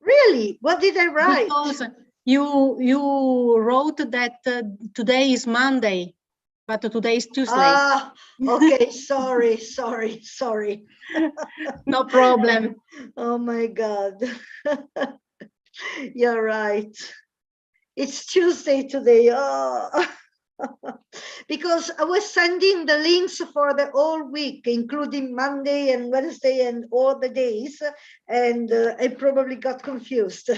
Really? What did I write? Because you wrote that today is Monday, but today is Tuesday. Ah, okay. Sorry. No problem. Oh my God. You're right. It's Tuesday today. Oh. Because I was sending the links for the whole week, including Monday and Wednesday and all the days, and I probably got confused.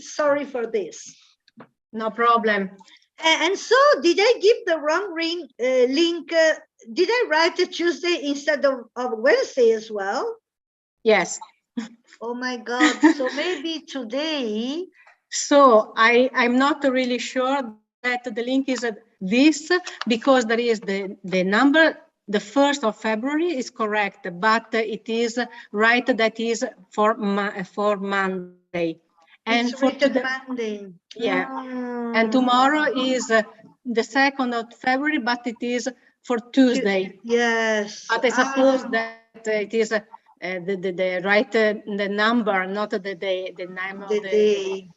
Sorry for this. No problem. And so, did I give the wrong link? Did I write a Tuesday instead of Wednesday as well? Yes. Oh my God! So maybe today. So I'm not really sure that the link is this, because there is the number, the 1st of February is correct, but it is right that is for Monday. And it's for written Monday. Yeah. And tomorrow is the 2nd of February, but it is for Tuesday. Yes. But I suppose that it is the right the number, not the name of the day.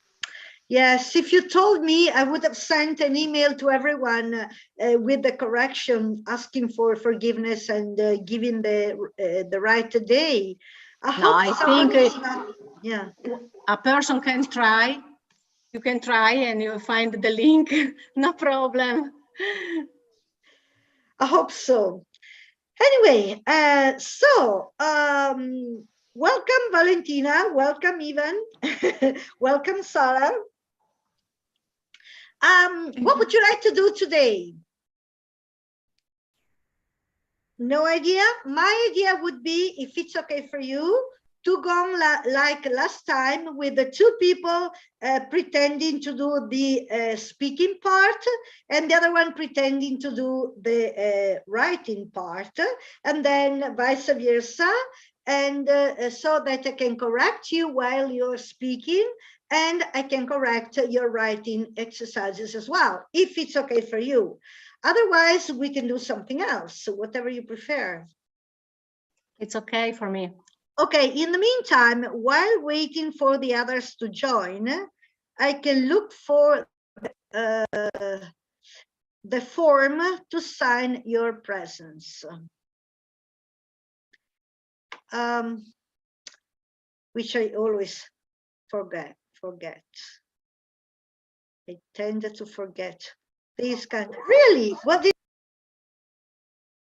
Yes, if you told me, I would have sent an email to everyone with the correction, asking for forgiveness and giving the right day. I think yeah, a person can try. You can try and you'll find the link. No problem. I hope so. Anyway, welcome Valentina, welcome Ivan, welcome Sarah. What would you like to do today? No idea. My idea would be, if it's okay for you, to go like last time with the two people pretending to do the speaking part and the other one pretending to do the writing part, and then vice versa, and so that I can correct you while you're speaking and I can correct your writing exercises as well, if it's okay for you. Otherwise, we can do something else, whatever you prefer. It's okay for me. Okay, in the meantime, while waiting for the others to join, I can look for the form to sign your presence. Which I always forget. I tend to forget these kind. Really? What did?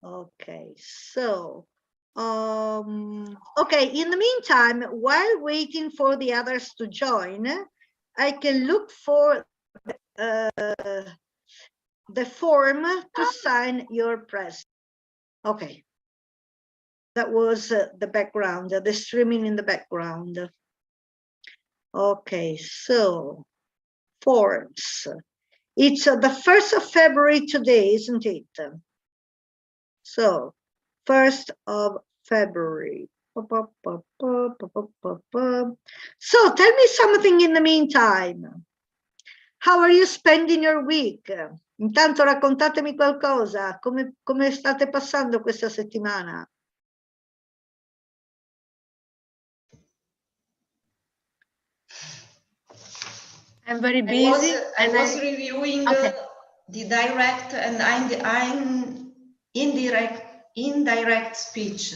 Okay, so okay, in the meantime, while waiting for the others to join, I can look for the form to sign your presence. Okay, that was the background, the streaming in the background. Okay, so forms. It's the 1st of February today, isn't it? So 1st of February. So tell me something in the meantime. How are you spending your week? Intanto raccontatemi qualcosa. Come state passando questa settimana? I'm very busy. I was reviewing the direct and indirect speech.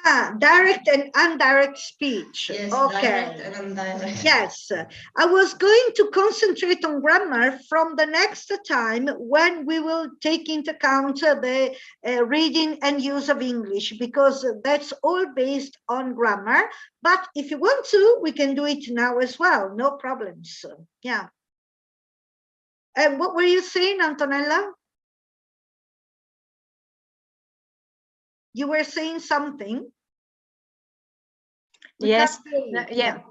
Ah, direct and indirect speech. Yes, okay. Direct and indirect. Yes, I was going to concentrate on grammar from the next time when we will take into account the reading and use of English, because that's all based on grammar. But if you want to, we can do it now as well. No problems. Yeah. And what were you saying, Antonella? You were saying something. Yes. Yeah.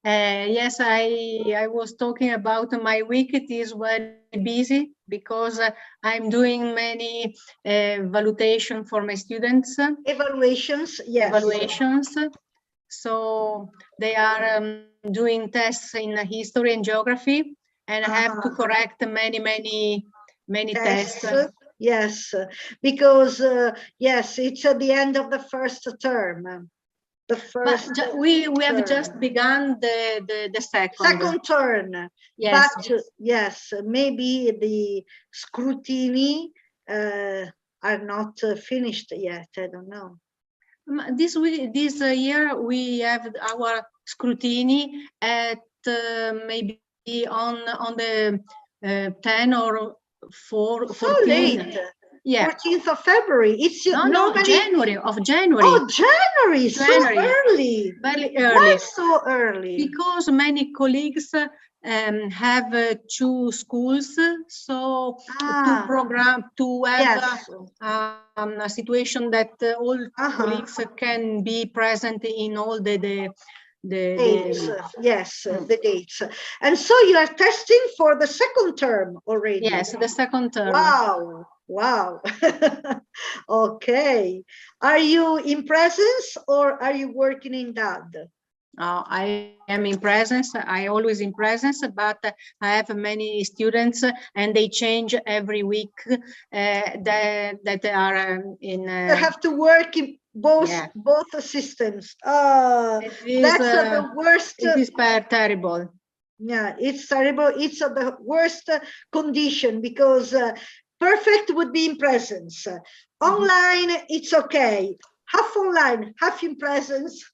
Yes, I was talking about my week. It is very busy because I'm doing many evaluation for my students. Evaluations, yes. Evaluations. So they are doing tests in history and geography, and I have to correct many tests. Yes, because yes, it's at the end of the first term. the first. But we have turn. just begun the Second turn. Yes. But yes, maybe the scrutiny are not finished yet. I don't know. This year we have our scrutiny at maybe on the 10 or 14. So late. Yeah. 14th of February. It's normally January. Oh, January. So early. Very early. Why so early? Because many colleagues have 2 schools, so to have a situation that all colleagues can be present in all the dates. Yes, the dates. And so you are testing for the second term already. Yes, the second term. Wow. Okay. Are you in presence or are you working in DAD? I am in presence. I always in presence, but I have many students and they change every week that are in. They have to work in both systems. That's the worst. It is terrible. Yeah, it's terrible. It's the worst condition because perfect would be in presence. Online, it's okay. Half online, half in presence.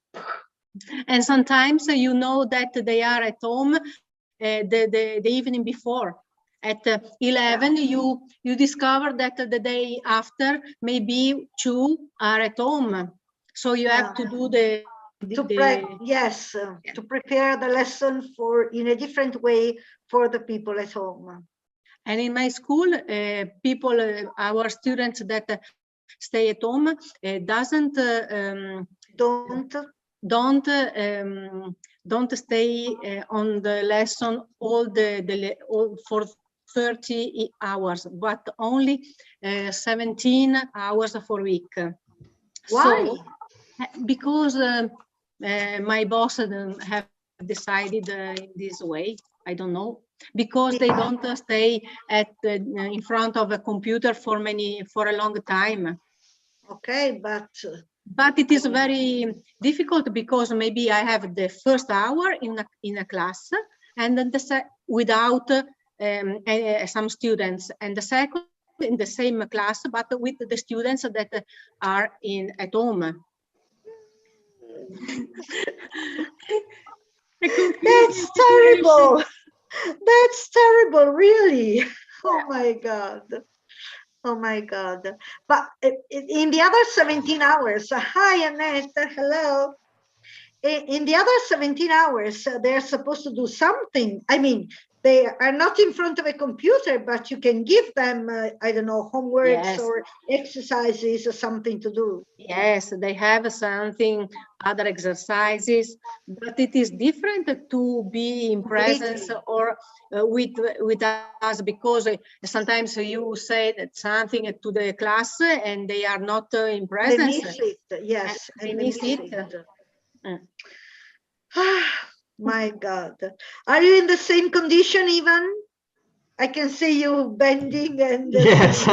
And sometimes you know that they are at home the evening before. At 11, you discover that the day after, maybe 2 are at home. So you have to do to prepare the lesson in a different way for the people at home. And in my school, our students that stay at home don't stay on the lesson all for 30 hours, but only 17 hours for week. Why? So, because my boss have decided in this way. I don't know, because they don't stay in front of a computer for a long time. Okay, but it is very difficult because maybe I have the first hour in a class and then without some students, and the second in the same class but with the students that are at home. That's terrible. That's terrible, really. Oh my God. Oh my God. But in the other 17 hours, hi Annette, hello. In the other 17 hours, they're supposed to do something. I mean, they are not in front of a computer, but you can give them, I don't know, homeworks or exercises or something to do. Yes, they have something, other exercises, but it is different to be in presence or with us, because sometimes you say that something to the class and they are not in presence. They miss it, yes. They miss it. My God. Are you in the same condition, Ivan? I can see you bending and... Yes,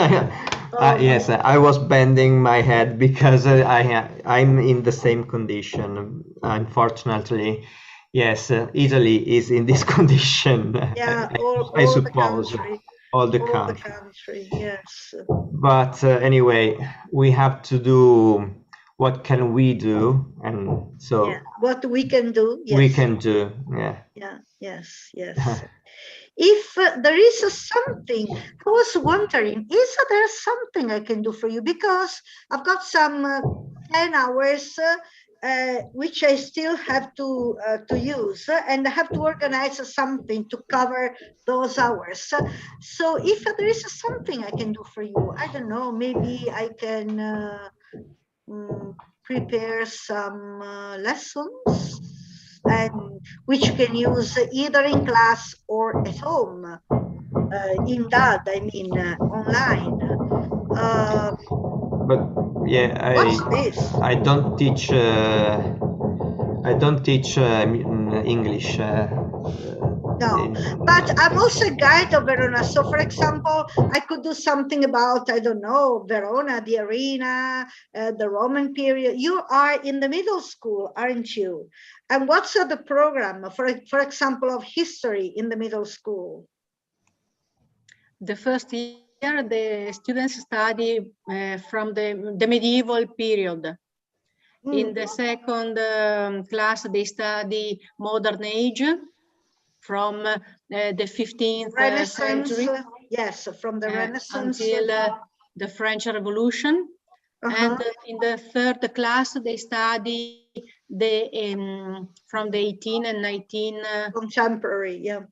yes, I was bending my head because I'm in the same condition. Unfortunately, yes, Italy is in this condition. Yeah, I suppose all the country. Yes. But anyway, we have to do what can we do, and so what we can do. Yes. We can do. Yes. If there is something, I was wondering, is there something I can do for you? Because I've got some 10 hours which I still have to use, and I have to organize something to cover those hours. So if there is something I can do for you, I don't know, maybe I can prepare some lessons, and which you can use either in class or at home, in that, I mean, online. But yeah, what's this? I don't teach English. No, but I'm also a guide of Verona. So, for example, I could do something about, I don't know, Verona, the arena, the Roman period. You are in the middle school, aren't you? And what's the program, for example, of history in the middle school? The first year, the students study from the medieval period. In the second class, they study modern age from the 15th century. Yes, from the Renaissance until the French Revolution. And in the third class, they study the from the 18 and 19 contemporary. Yeah.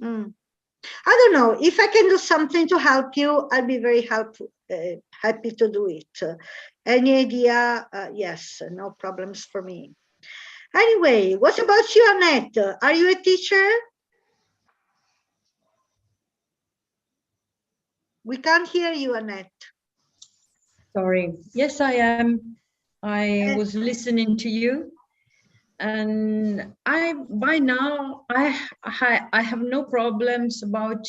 I don't know if I can do something to help you. I'll be very happy to do it. Any idea? Yes, no problems for me. Anyway, what about you, Annette? Are you a teacher? We can't hear you, Annette. Sorry. Yes, I am. I was listening to you, and by now I have no problems about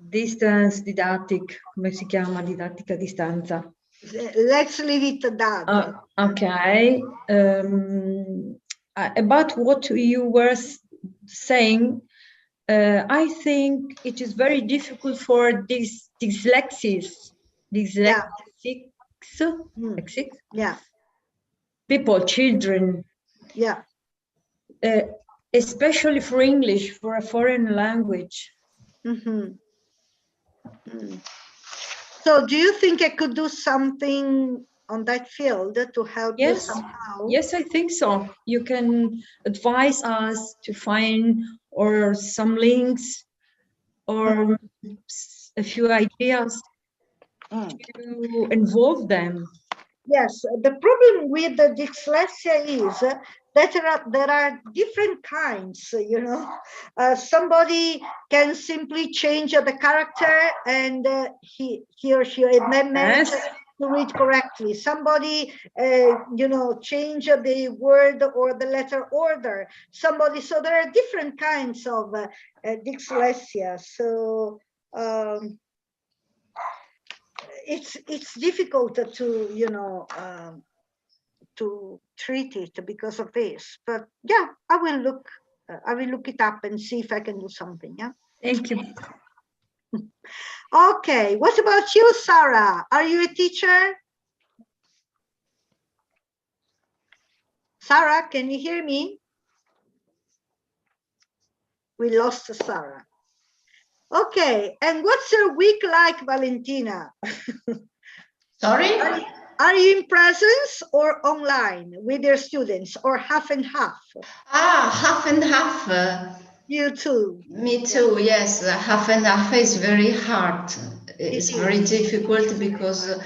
distance didactic, come si chiama, didattica a distanza. Let's leave it at that. Okay. About what you were saying, I think it is very difficult for these dyslexics, yeah, people, children, yeah, especially for English, for a foreign language. So do you think I could do something on that field to help you somehow? Yes, I think so. You can advise us to find or some links or a few ideas to involve them. Yes, the problem with the dyslexia is that there are different kinds, you know. Somebody can simply change the character and he or she manage to read correctly. Somebody, you know, change the word or the letter order. Somebody, so there are different kinds of dyslexia. So it's difficult to, you know, to treat it because of this. But yeah, I will look it up and see if I can do something. Yeah. Thank you. Okay, what about you, Sarah? Are you a teacher? Sarah, can you hear me? We lost Sarah. Okay, and what's your week like, Valentina? Sorry? Are you in presence or online with your students, or half and half? Half and half. You too. Me too, yes. Half and half is very hard. It's very difficult because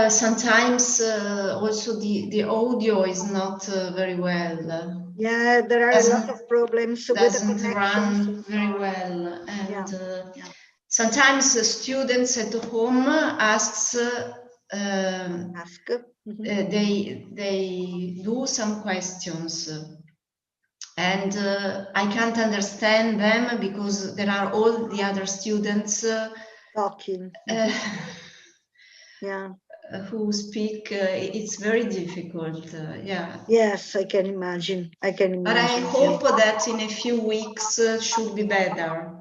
sometimes also the audio is not very well. Yeah, there are a lot of problems with the connection. Run very well, and sometimes the students at home asks. They do some questions, and I can't understand them because there are all the other students talking. Who speak. It's very difficult. Yeah. Yes, I can imagine. I can imagine. But I hope that in a few weeks should be better.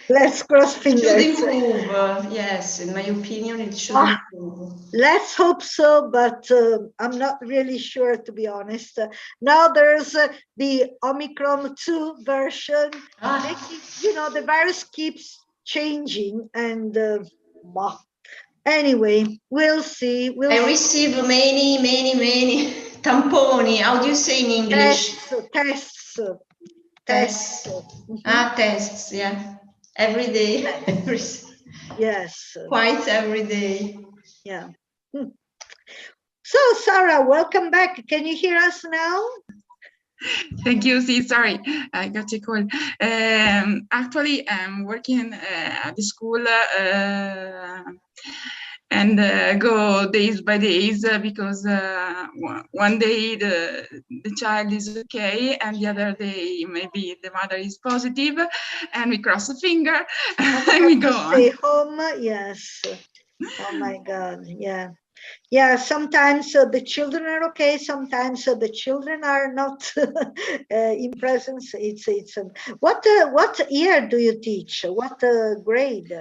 Let's cross fingers. It should improve. Yes, in my opinion, it should improve. Let's hope so, but I'm not really sure, to be honest. Now there's the Omicron 2 version. You know, the virus keeps changing, and anyway, we'll see. I receive many tamponi. How do you say in English? Tests. Tests, yeah. Every day. Yes. Quite every day. Yeah. So, Sarah, welcome back. Can you hear us now? Thank you. Sorry, I got a call. Actually, I'm working at the school and go days by days because one day the child is okay and the other day maybe the mother is positive, and we cross a finger and we go on. Stay home, yes. Oh my God, yeah. Yeah, sometimes the children are okay, sometimes the children are not in presence. What year do you teach? What grade?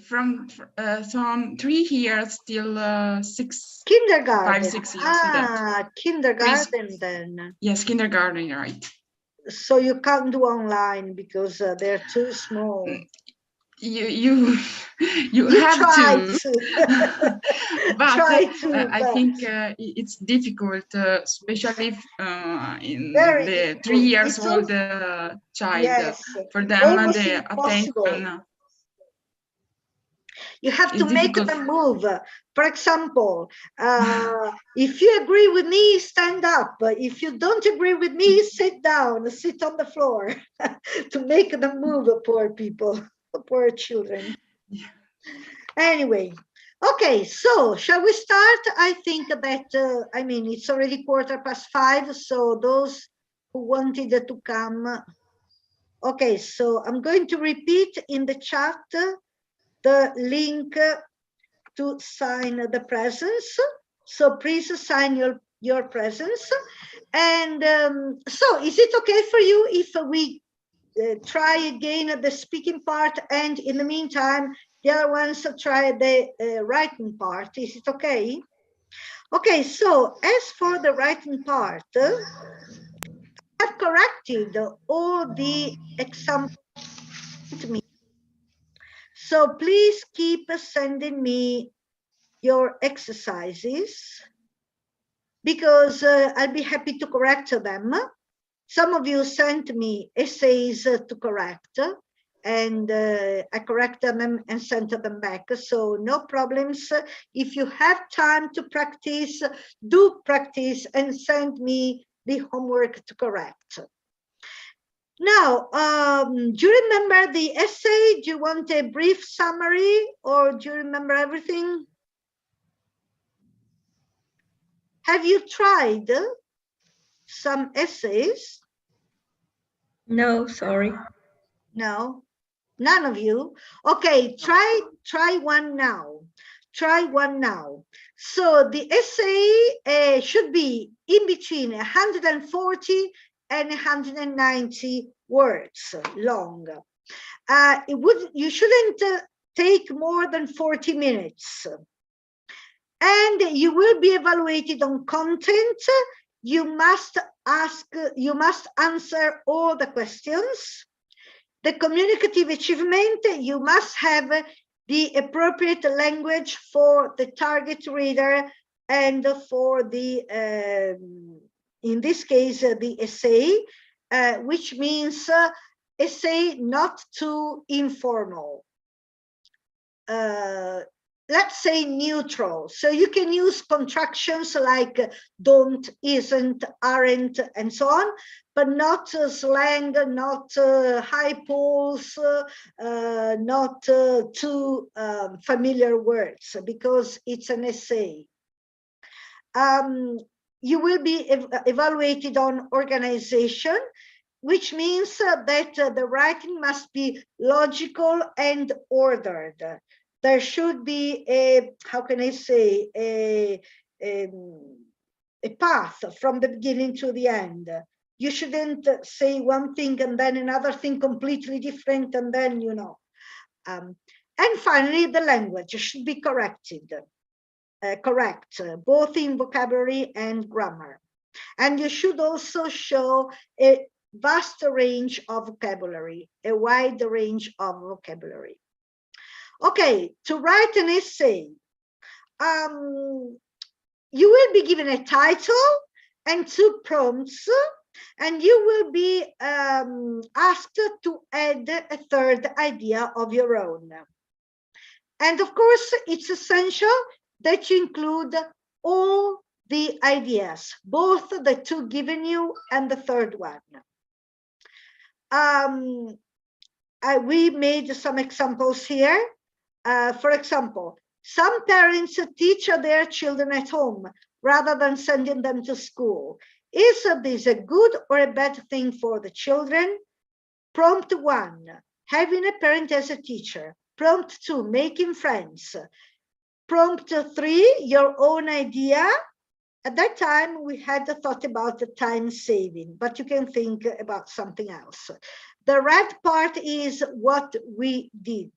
From 3 years till 6, Kindergarten. 5, 6 years. Kindergarten then. Yes, kindergarten, right. So you can't do online because they're too small. You have to. But I think it's difficult, especially in the 3 years old child. Yes, for them, almost the impossible. attention. You have to make them move. For example, if you agree with me, stand up. If you don't agree with me, sit down, sit on the floor to make them move, poor people, poor children. Yeah. Anyway, okay, so shall we start? I think that, I mean, it's already 5:15, so those who wanted to come. Okay, so I'm going to repeat in the chat the link to sign the presence. So please sign your presence. And so is it okay for you if we try again the speaking part, and in the meantime the other ones try the writing part? Is it okay? Okay, so as for the writing part, I've corrected all the examples. So please keep sending me your exercises, because I'll be happy to correct them. Some of you sent me essays to correct, and I corrected them and sent them back. So no problems. If you have time to practice, do practice and send me the homework to correct. Now, do you remember the essay? Do you want a brief summary, or do you remember everything? Have you tried some essays? No, sorry. No, none of you. Okay, try one now. Try one now. So the essay should be in between 140 and 190 words long. You shouldn't take more than 40 minutes. And you will be evaluated on content. You must answer all the questions. The communicative achievement, you must have the appropriate language for the target reader and for the, in this case, the essay, which means essay not too informal. Let's say neutral. So you can use contractions like don't, isn't, aren't, and so on, but not slang, not hyperboles, not too familiar words, because it's an essay. You will be evaluated on organization, which means that the writing must be logical and ordered. There should be a, how can I say, a path from the beginning to the end. You shouldn't say one thing and then another thing completely different, and then, you know. And finally, the language should be correct, both in vocabulary and grammar. And you should also show a vast range of vocabulary, a wide range of vocabulary. Okay, to write an essay, you will be given a title and 2 prompts, and you will be asked to add a 3rd idea of your own. And of course, it's essential that you include all the ideas, both the 2 given you and the 3rd one. We made some examples here. For example, Some parents teach their children at home rather than sending them to school. Is this a good or a bad thing for the children? Prompt 1, having a parent as a teacher. Prompt 2, making friends. Prompt 3, your own idea. At that time, we had the thought about the time saving, but you can think about something else. The red part is what we did.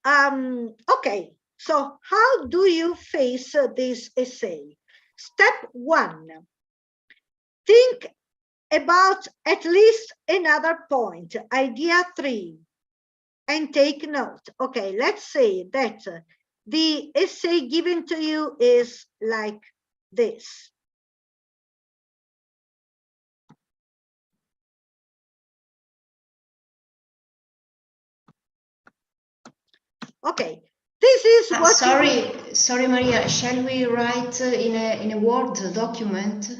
Okay, so how do you face this essay? Step 1, think about at least another point, idea 3, and take note. Okay, let's say that the essay given to you is like this. Okay, this is what. Sorry, Maria. Shall we write in a Word document?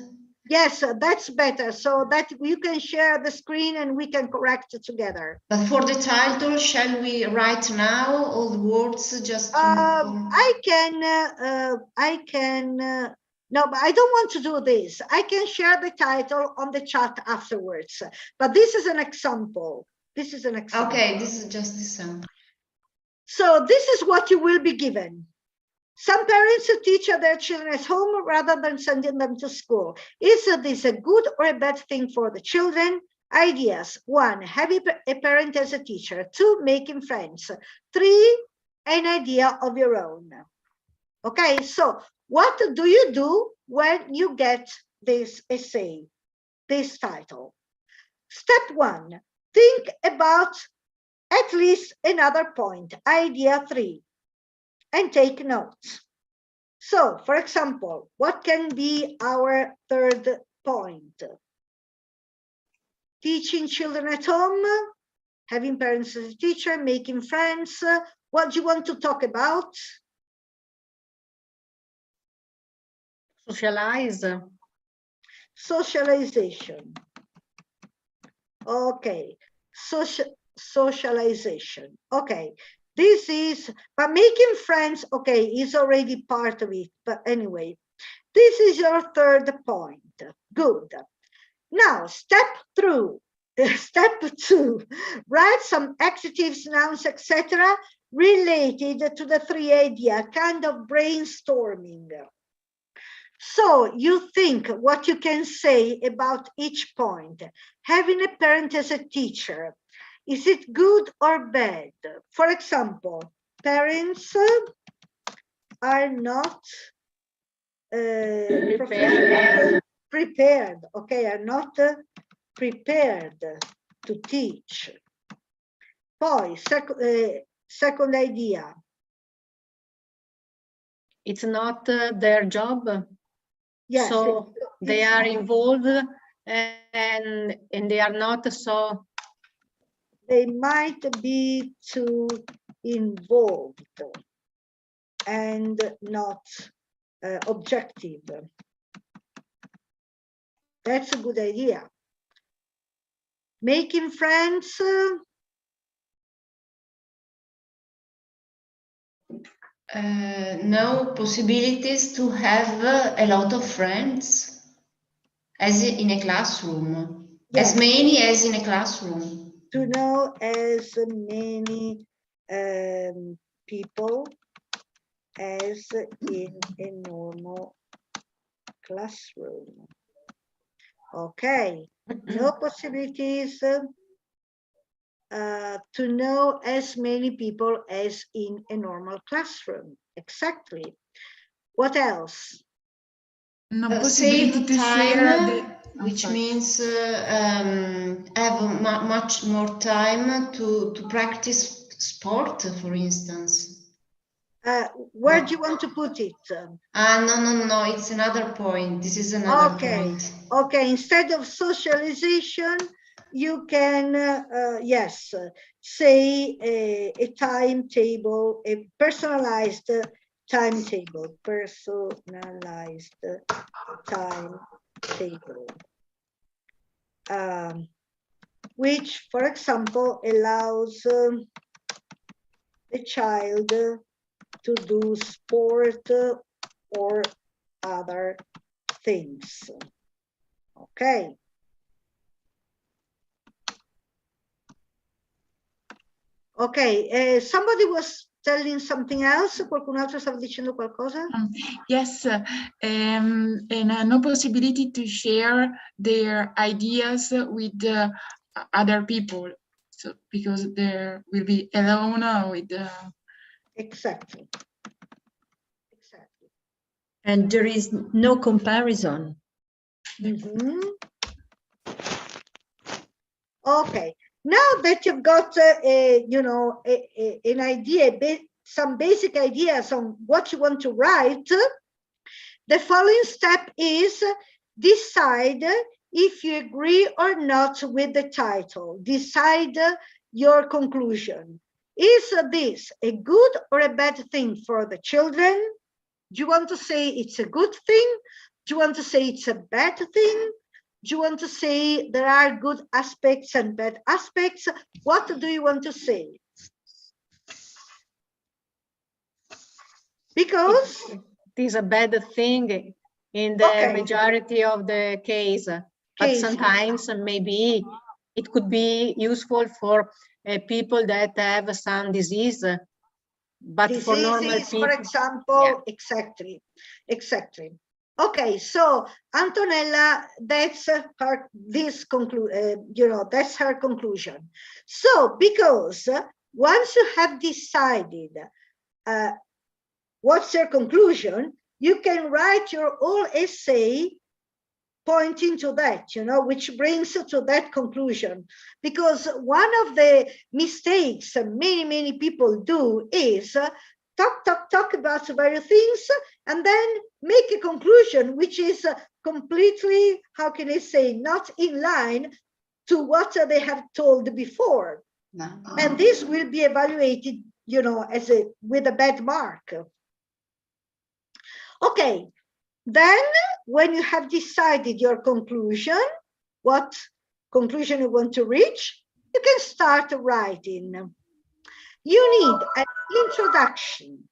Yes, that's better, so that you can share the screen and we can correct it together. But for the title, shall we write now all the words just to... I can, no, but I don't want to do this. I can share the title on the chat afterwards, but this is an example. This is an example. Okay, this is just the same. So this is what you will be given. Some parents teach their children at home rather than sending them to school. Is this a good or a bad thing for the children? Ideas: 1, having a parent as a teacher. 2, making friends. 3, an idea of your own. Okay, so what do you do when you get this essay, this title? Step 1, think about at least another point, idea 3. And take notes. So, for example, what can be our third point? Teaching children at home, having parents as a teacher, making friends. What do you want to talk about? Socialize. Socialization. Okay, socialization. Okay. This is, but making friends, okay, is already part of it. But anyway, this is your third point. Good. Now, step 2, write some adjectives, nouns, etc. related to the 3 ideas, kind of brainstorming. So you think what you can say about each point. Having a parent as a teacher. Is it good or bad? For example, parents are not prepared, okay, are not prepared to teach. Poi, second idea. It's not their job. Yes, so they are involved and they are not so... They might be too involved and not objective. That's a good idea. Making friends. No possibilities to have a lot of friends as in a classroom. Yes. As many as in a classroom. To know as many people as in a normal classroom. Okay, no possibilities to know as many people as in a normal classroom. Exactly. What else? No possibility to share which means have much more time to practice sport, for instance. Where do you want to put it? No, it's another point. This is another point. Okay, instead of socialization, you can, yes, say a timetable, a personalized timetable, which, for example, allows the child to do sport or other things. Okay. Ok, somebody was telling something else? Qualcun altro stava dicendo qualcosa? Yes, and no possibility to share their ideas with other people, so because there will be alone with. Exactly. Exactly. And there is no comparison. Mm-hmm. Okay. Now that you've got, you know, an idea, some basic ideas on what you want to write, the following step is decide if you agree or not with the title. Decide your conclusion. Is this a good or a bad thing for the children? Do you want to say it's a good thing? Do you want to say it's a bad thing? Do you want to say there are good aspects and bad aspects? What do you want to say? Because it is a bad thing in the majority of the case, but sometimes maybe it could be useful for people that have some disease, but diseases, for normal people, for example, exactly. Okay, so Antonella, that's her, you know, that's her conclusion. So, because once you have decided what's your conclusion, you can write your whole essay pointing to that, you know, which brings to that conclusion. Because one of the mistakes many people do is talk about various things and then make a conclusion which is completely, how can I say, not in line to what they have told before. And this will be evaluated, you know, as with a bad mark. Okay, then when you have decided your conclusion, what conclusion you want to reach, you can start writing. You need an introduction,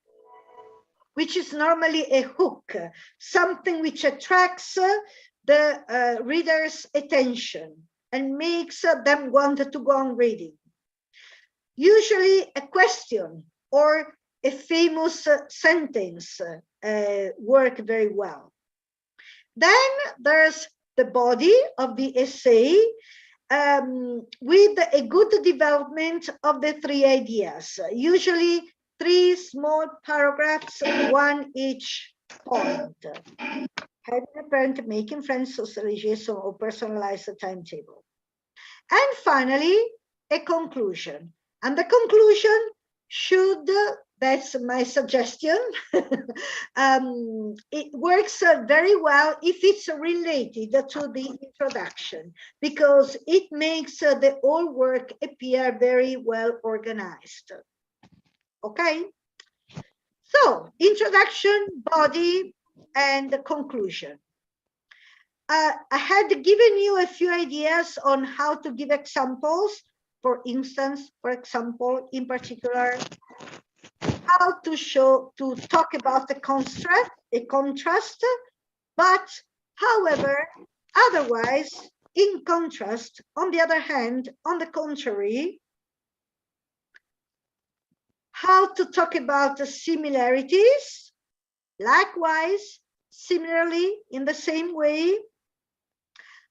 which is normally a hook, something which attracts the reader's attention and makes them want to go on reading. Usually a question or a famous sentence work very well. Then there's the body of the essay with a good development of the three ideas, usually 3 small paragraphs, 1 each point. Having a parent, making friends, socialization, or personalized timetable. And finally, a conclusion. And the conclusion should, that's my suggestion, it works very well if it's related to the introduction, because it makes the whole work appear very well organized. Okay? So, introduction, body, and the conclusion. I had given you a few ideas on how to give examples. For instance, for example, in particular, how to talk about a contrast, but however, otherwise, in contrast, on the other hand, on the contrary, how to talk about the similarities, likewise, similarly, in the same way,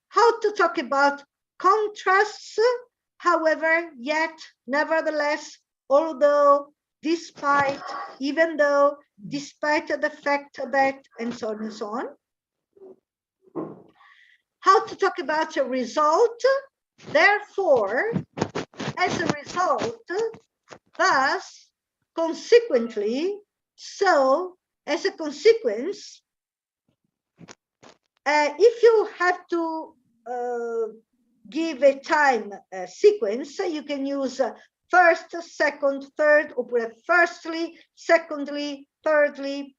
how to talk about contrasts, however, yet, nevertheless, although, despite, even though, despite the fact that, and so on and so on. How to talk about a result, therefore, as a result, thus, consequently, so, as a consequence, if you have to give a time sequence, you can use first, second, third, or firstly, secondly, thirdly,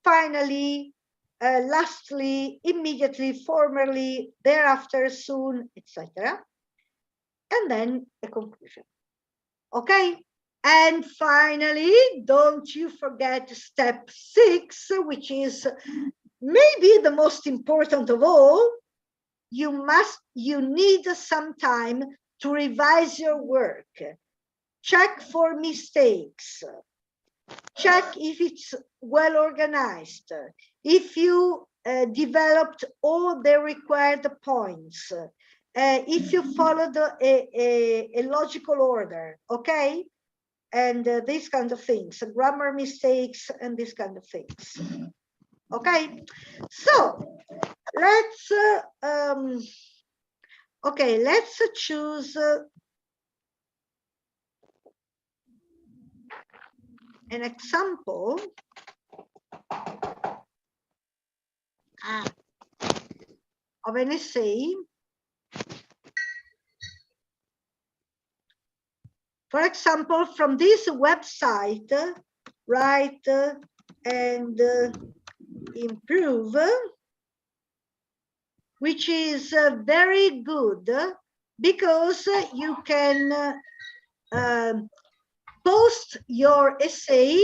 finally, lastly, immediately, formerly, thereafter, soon, etc. And then a conclusion. Okay? And finally, don't you forget step 6, which is maybe the most important of all. You need some time to revise your work. Check for mistakes. Check if it's well organized. If you developed all the required points. If you followed a logical order, okay? And these kind of things, grammar mistakes and these kind of things. Okay, so let's okay, let's choose an example of an essay. For example, from this website, Write and Improve, which is very good because you can post your essay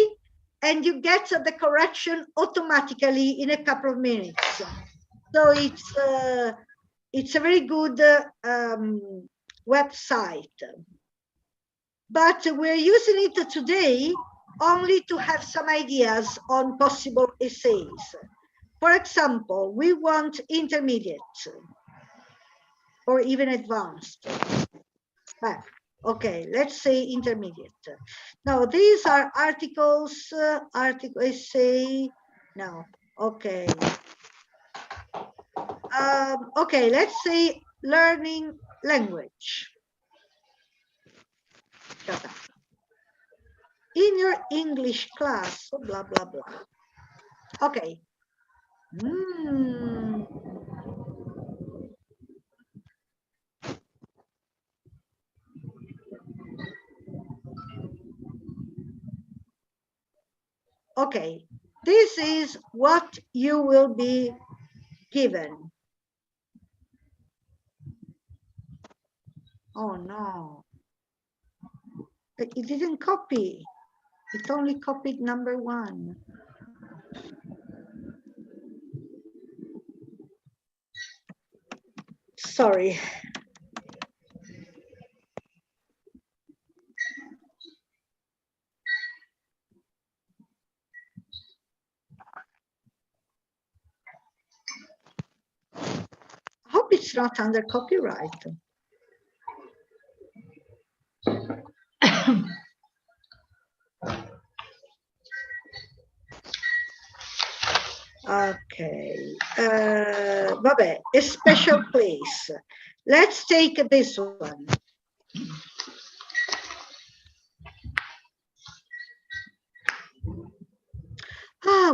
and you get the correction automatically in a couple of minutes. So it's a very good website. But we're using it today only to have some ideas on possible essays. For example, we want intermediate or even advanced. But, okay, let's say intermediate. Now, these are articles, article essay. No, okay. Okay, let's say learning language. In your English class, blah, blah, blah. Okay. Okay, this is what you will be given. Oh no, it didn't copy. It only copied number 1. Sorry. I hope it's not under copyright. Okay, vabbè, a special place. Let's take this one.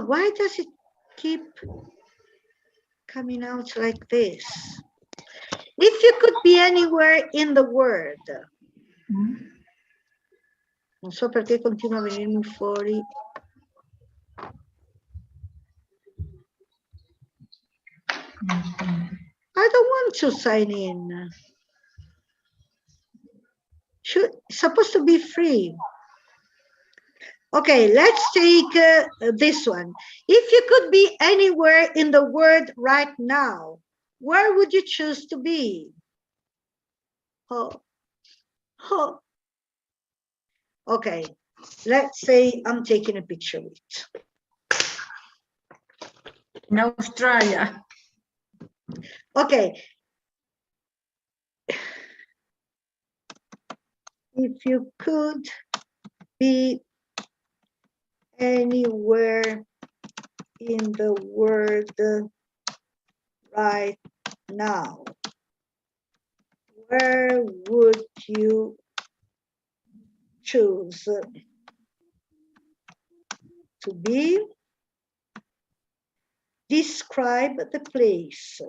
Why does it keep coming out like this? If you could be anywhere in the world. Non so perché continua a venirmi fuori. I don't want to sign in. It's supposed to be free. Okay, let's take this one. If you could be anywhere in the world right now, where would you choose to be? Oh. Okay, let's say I'm taking a picture of it. In Australia. Okay. If you could be anywhere in the world right now, where would you choose to be? Describe the place.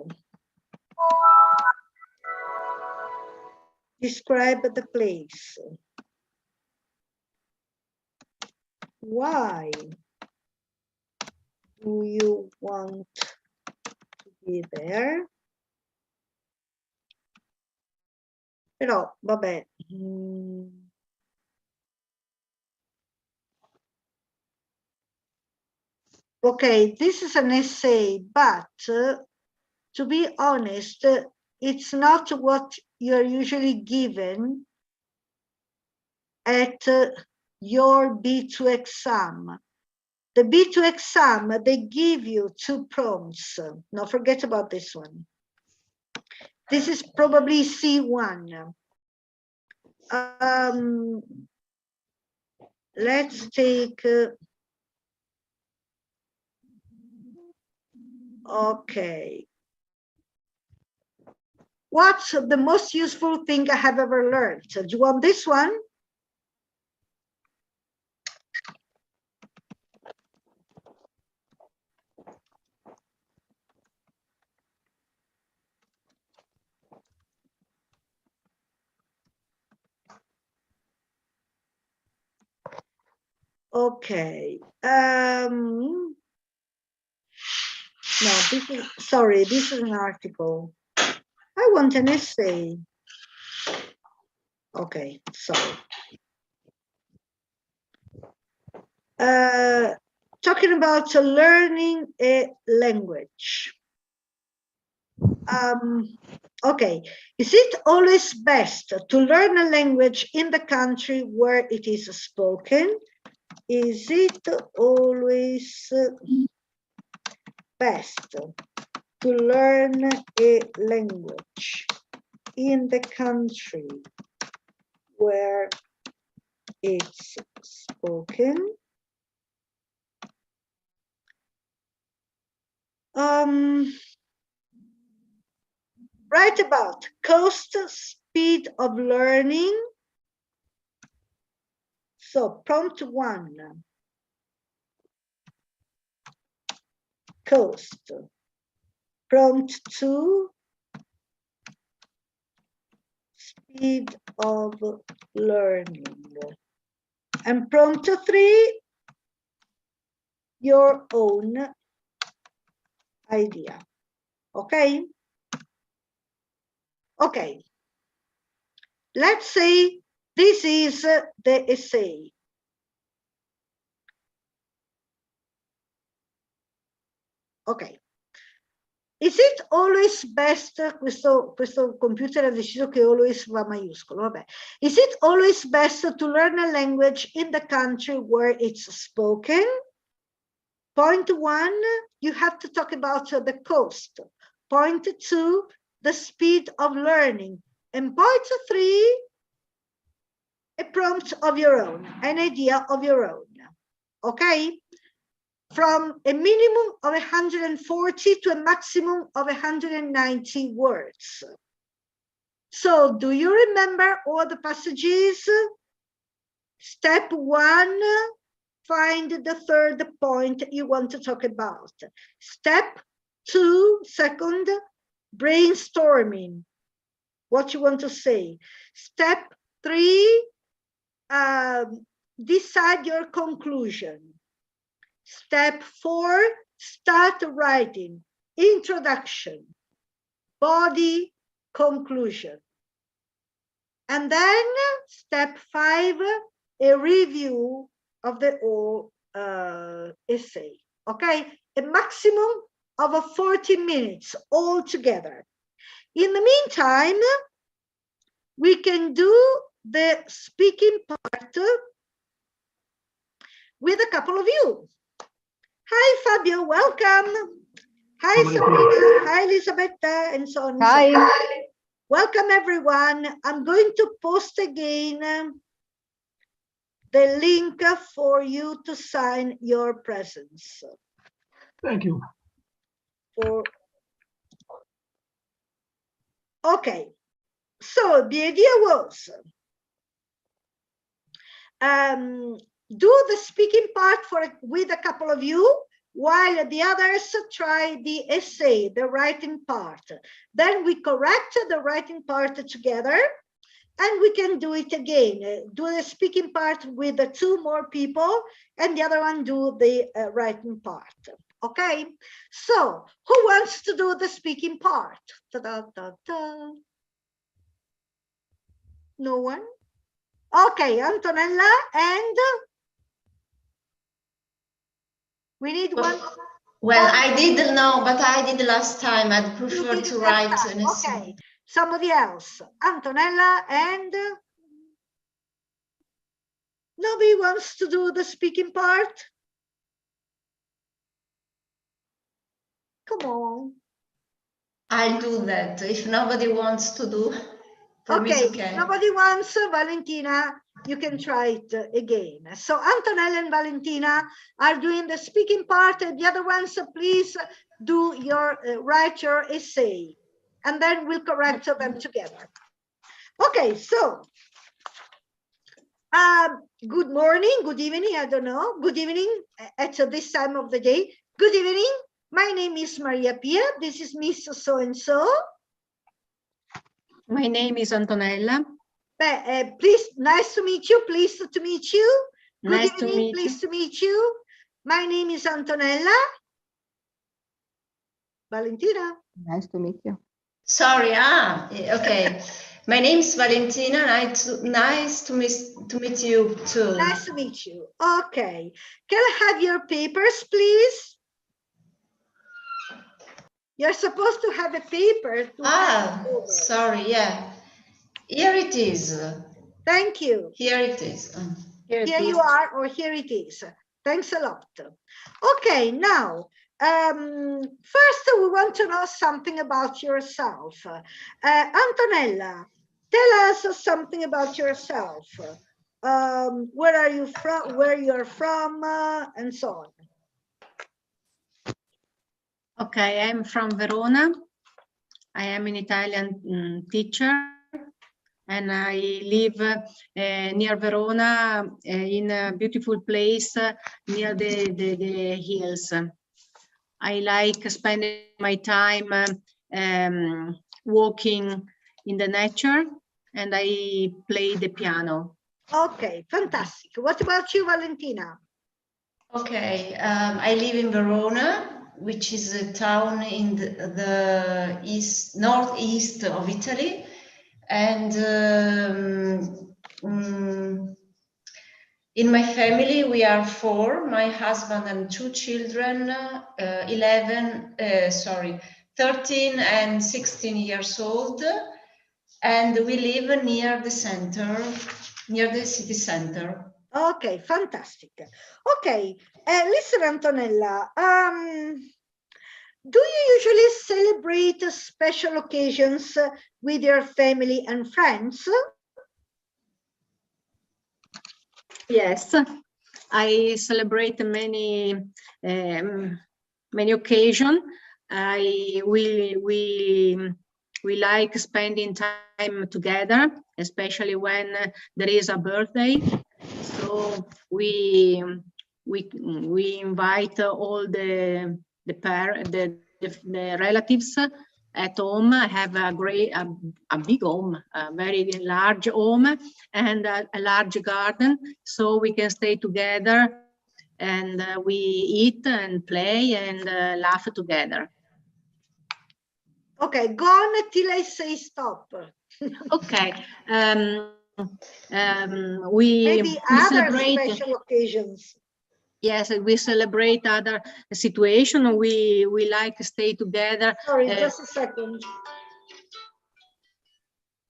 Describe the place. Why do you want to be there? Però, vabbè. Okay, this is an essay, but to be honest, it's not what you're usually given at your B2 exam. The B2 exam, they give you 2 prompts. Now forget about this one. This is probably C1. Let's take, okay. What's the most useful thing I have ever learned? Do you want this one? Okay. No, this is, sorry, this is an article. I want an essay. Okay, sorry. Talking about learning a language. Okay, is it always best to learn a language in the country where it is spoken? Is it always best to learn a language in the country where it's spoken? Write about cost, speed of learning. So prompt 1, cost. Prompt 2, speed of learning. And prompt 3, your own idea. Okay? Okay. Let's say this is the essay. Ok. Is it always best, questo computer ha deciso che always va maiuscolo, vabbè. Is it always best to learn a language in the country where it's spoken? Point 1, you have to talk about the cost. Point 2, the speed of learning. And point 3, a prompt of your own, an idea of your own, okay? From a minimum of 140 to a maximum of 190 words. So do you remember all the passages? Step 1, find the third point you want to talk about. Step 2, second, brainstorming, what you want to say. Step 3, decide your conclusion. Step 4, start writing, introduction, body, conclusion. And then step 5, a review of the whole essay, okay? A maximum of 40 minutes altogether. In the meantime, we can do the speaking part with a couple of you. Hi, Fabio, welcome. Hi, Sabrina. Hi, Elisabetta, and so on. Hi. Welcome, everyone. I'm going to post again the link for you to sign your presence. Thank you. Okay, so the idea was do the speaking part with a couple of you, while the others try the essay, the writing part. Then we correct the writing part together, and we can do it again. Do the speaking part with the 2 more people, and the other one do the writing part. Okay, so who wants to do the speaking part? Ta-da-da-da. No one? Okay, Antonella and We need one. Well, I didn't know, but I did last time. I'd prefer to write. Okay, somebody else. Antonella and nobody wants to do the speaking part? Come on. I'll do that. If nobody wants to do, for me it's okay. Nobody wants, Valentina, you can try it again. So Antonella and Valentina are doing the speaking part, and the other ones, please do your write your essay, and then we'll correct them together. Okay, so good morning, good evening, I don't know, good evening at this time of the day. Good evening, my name is Maria Pia, this is Miss So-and-so. My name is Antonella. Please, nice to meet you, pleased to meet you. Good Nice evening, to meet pleased to meet you. My name is Antonella. Valentina. Nice to meet you. Sorry, okay. My name is Valentina. Nice to meet you too. Nice to meet you. Okay. Can I have your papers, please? You're supposed to have a paper. Sorry, yeah. Here it is. Thank you. Here it is. Here you are, or here it is. Thanks a lot. Okay, now, first we want to know something about yourself. Antonella, tell us something about yourself. Where are you from, where you're from, and so on. Okay, I'm from Verona. I am an Italian teacher, and I live near Verona in a beautiful place near the hills. I like spending my time walking in the nature, and I play the piano. Okay, fantastic. What about you, Valentina? Okay, I live in Verona, which is a town in the northeast of Italy, and in my family we are 4, my husband and 2 children, 13 and 16 years old, and we live near the city center. Okay, fantastic. Okay, listen, Antonella, do you usually celebrate special occasions with your family and friends? Yes, I celebrate many occasions. We like spending time together, especially when there is a birthday. So we invite all the relatives at home. I have a big home, a very large home, and a large garden, so we can stay together, and we eat and play and laugh together. Okay, go on till I say stop. Okay. We celebrate other special occasions. Yes, we celebrate other situations. We like to stay together. Sorry, just a second.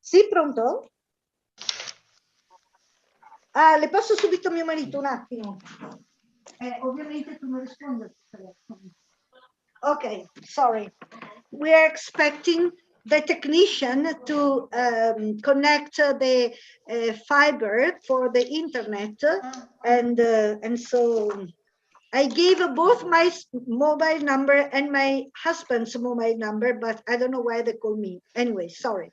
Sì, pronto? Le passo subito mio marito, un attimo. Ovviamente tu non rispondi al telefono. Okay, sorry. We are expecting the technician to connect the fiber for the internet, and so I gave both my mobile number and my husband's mobile number, but I don't know why they call me. Anyway, sorry.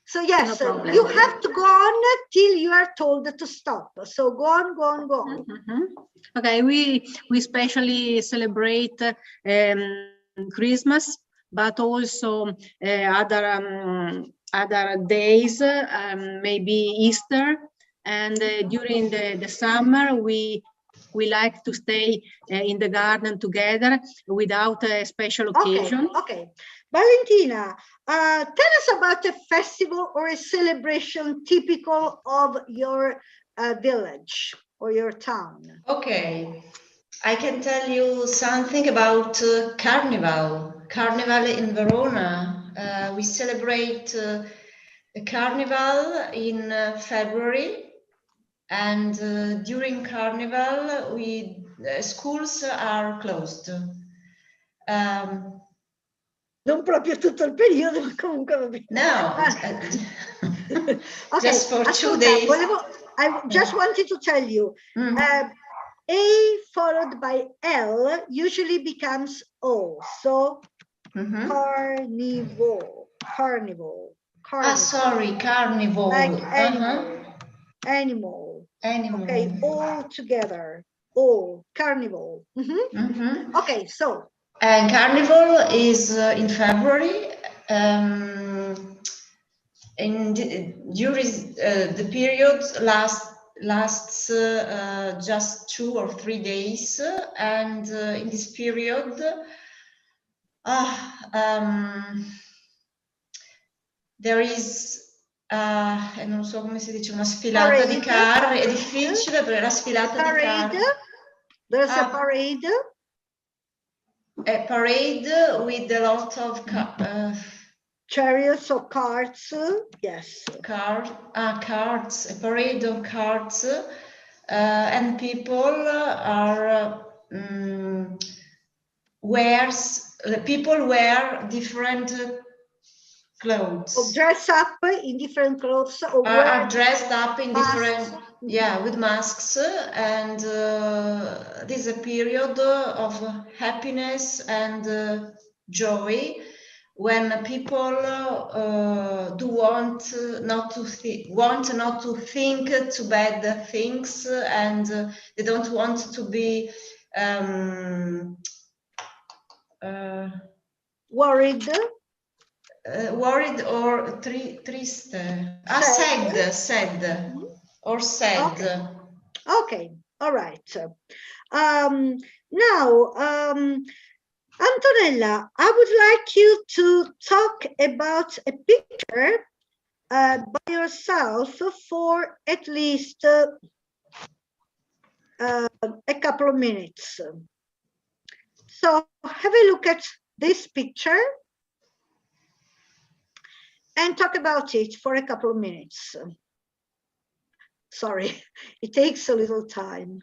So yes, no you have to go on till you are told to stop. So go on, go on, go on. Okay, we especially celebrate Christmas, but also other days, maybe Easter, and during the summer we like to stay in the garden together without a special occasion. Okay. Valentina, tell us about a festival or a celebration typical of your village or your town. Okay. I can tell you something about Carnival. Carnival in Verona. We celebrate the Carnival in February, and during Carnival, schools are closed. Non proprio tutto il periodo, ma comunque va bene. No, Okay, just for 2 ascolta, days. I just wanted to tell you, A followed by L usually becomes O. So carnival. Ah, sorry, carnival. Like animal. Okay, all together. All carnival. Okay, so. And carnival is in February. And during the period lasts just 2 or 3 days, and in this period there is e non so come si dice, una sfilata di carri. È difficile perché la sfilata di carri. There's a parade. A parade with a lot of chariots or carts. Yes. Carts. A parade of carts, and people are people wear different clothes. Or dress up in different clothes. Or are dressed up in masks. different, with masks, and this is a period of happiness and joy, when people do want not to think too bad things, and they don't want to be worried. Worried or triste. Sad. Or sad. Okay. All right. Now, Antonella, I would like you to talk about a picture by yourself for at least a couple of minutes. So have a look at this picture and talk about it for a couple of minutes. Sorry, it takes a little time.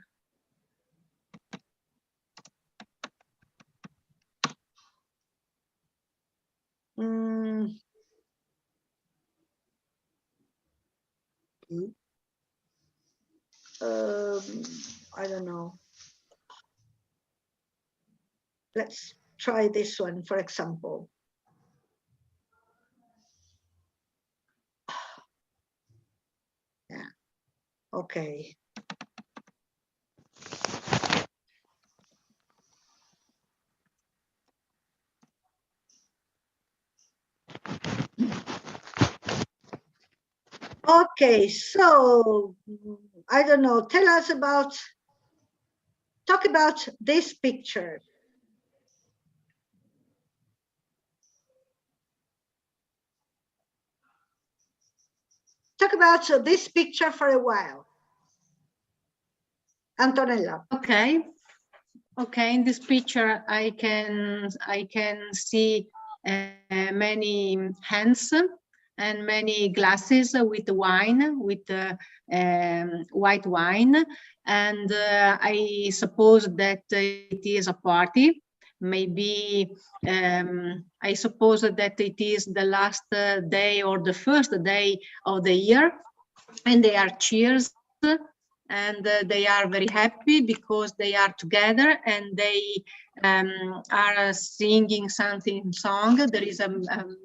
I don't know. Let's try this one, for example. Yeah, okay. Okay, so I don't know, tell us about, talk about this picture. Talk about this picture for a while. Antonella. Okay. Okay, in this picture I can see many hands and many glasses with wine, with white wine, and I suppose that it is a party. Maybe I suppose that it is the last day or the first day of the year, and they are cheers, and they are very happy because they are together, and they are singing something song. There is a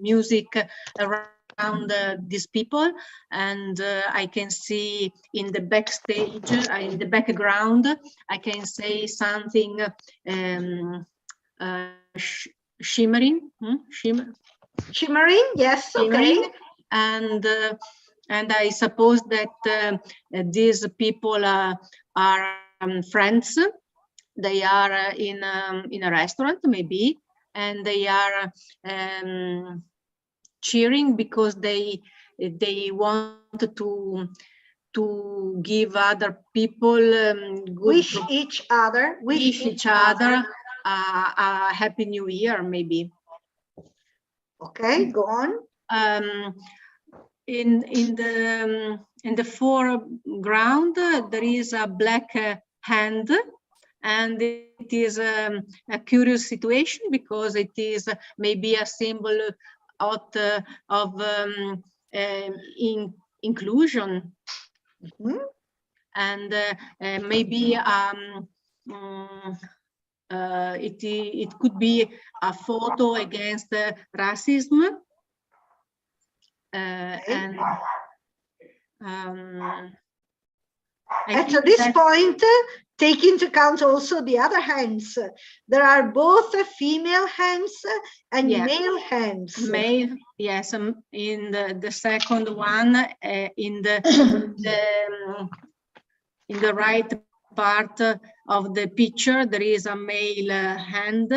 music around these people, and I can see in the backstage, in the background, I can say something shimmering, shimmering, yes, shimmering, okay. And I suppose that these people are friends. They are in a restaurant, maybe, and they are cheering because they want to give other people wish each other a happy new year, maybe. Okay, go on. In the foreground there is a black hand, and it is a curious situation because it is maybe a symbol of inclusion. Mm-hmm. And maybe it could be a photo against racism. And at this point, take into account also the other hands. There are both female hands and male hands. Male, yes. In the second one, in the right part of the picture, there is a male hand,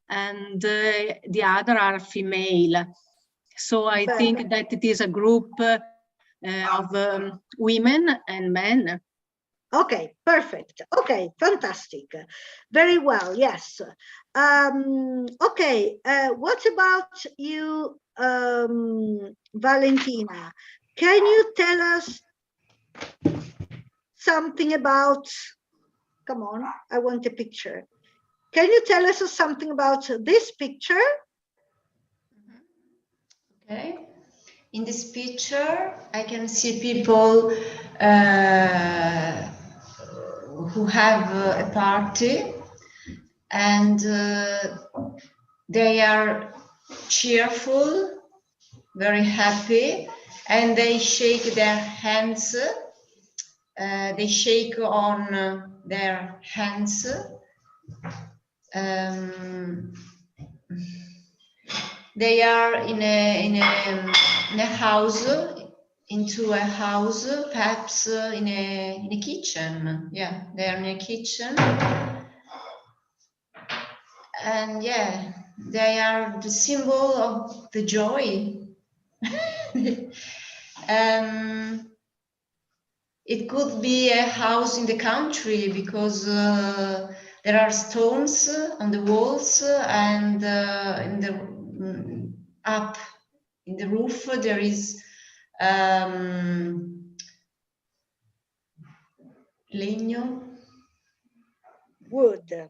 and the other are female. So I think that it is a group of women and men. Okay, perfect. Okay, fantastic. Very well, yes. Okay, what about you, Valentina? Can you tell us something about, come on, I want a picture. Can you tell us something about this picture? Okay. In this picture, I can see people who have a party, and they are cheerful, very happy, and they shake their hands. They shake on their hands. They are in a house, into a house, perhaps in a kitchen. Yeah, they are in a kitchen, and yeah, they are the symbol of the joy. It could be a house in the country because there are stones on the walls, and in the up in the roof there is legno. Wood.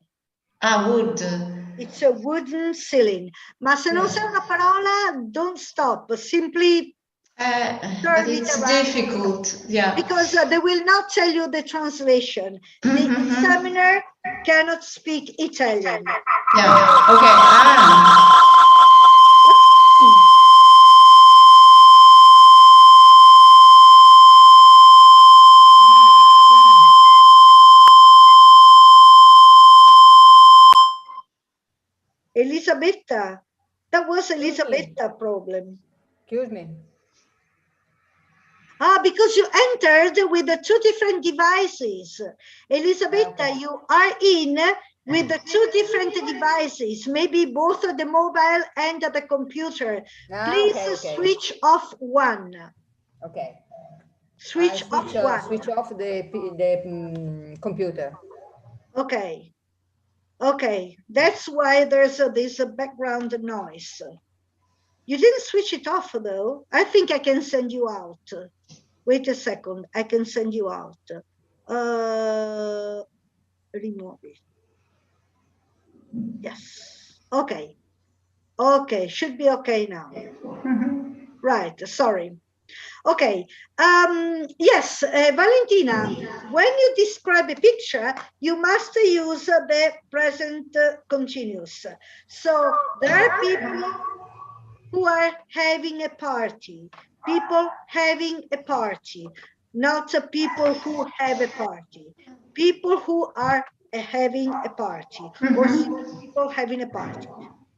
Ah, wood. It's a wooden ceiling. Ma se non sai una parola, don't stop. Simply but it's difficult, yeah. Because they will not tell you the translation. The examiner cannot speak Italian. Yeah, okay. Elisabetta, that was Elisabetta problem. Excuse me. Ah, because you entered with the two different devices. Elisabetta, okay. You are in with the two different devices, maybe both the mobile and the computer. Please switch off one. Okay. Switch off one. Switch off the computer. Okay. Okay, that's why there's this background noise. You didn't switch it off though. I think I can send you out. Wait a second, I can send you out. Remove it. Yes, okay. Okay, should be okay now. Right, sorry. Okay, yes, Valentina, when you describe a picture, you must use the present continuous. So there are people who are having a party, people having a party, not people who have a party, people who are having a party, or people having a party.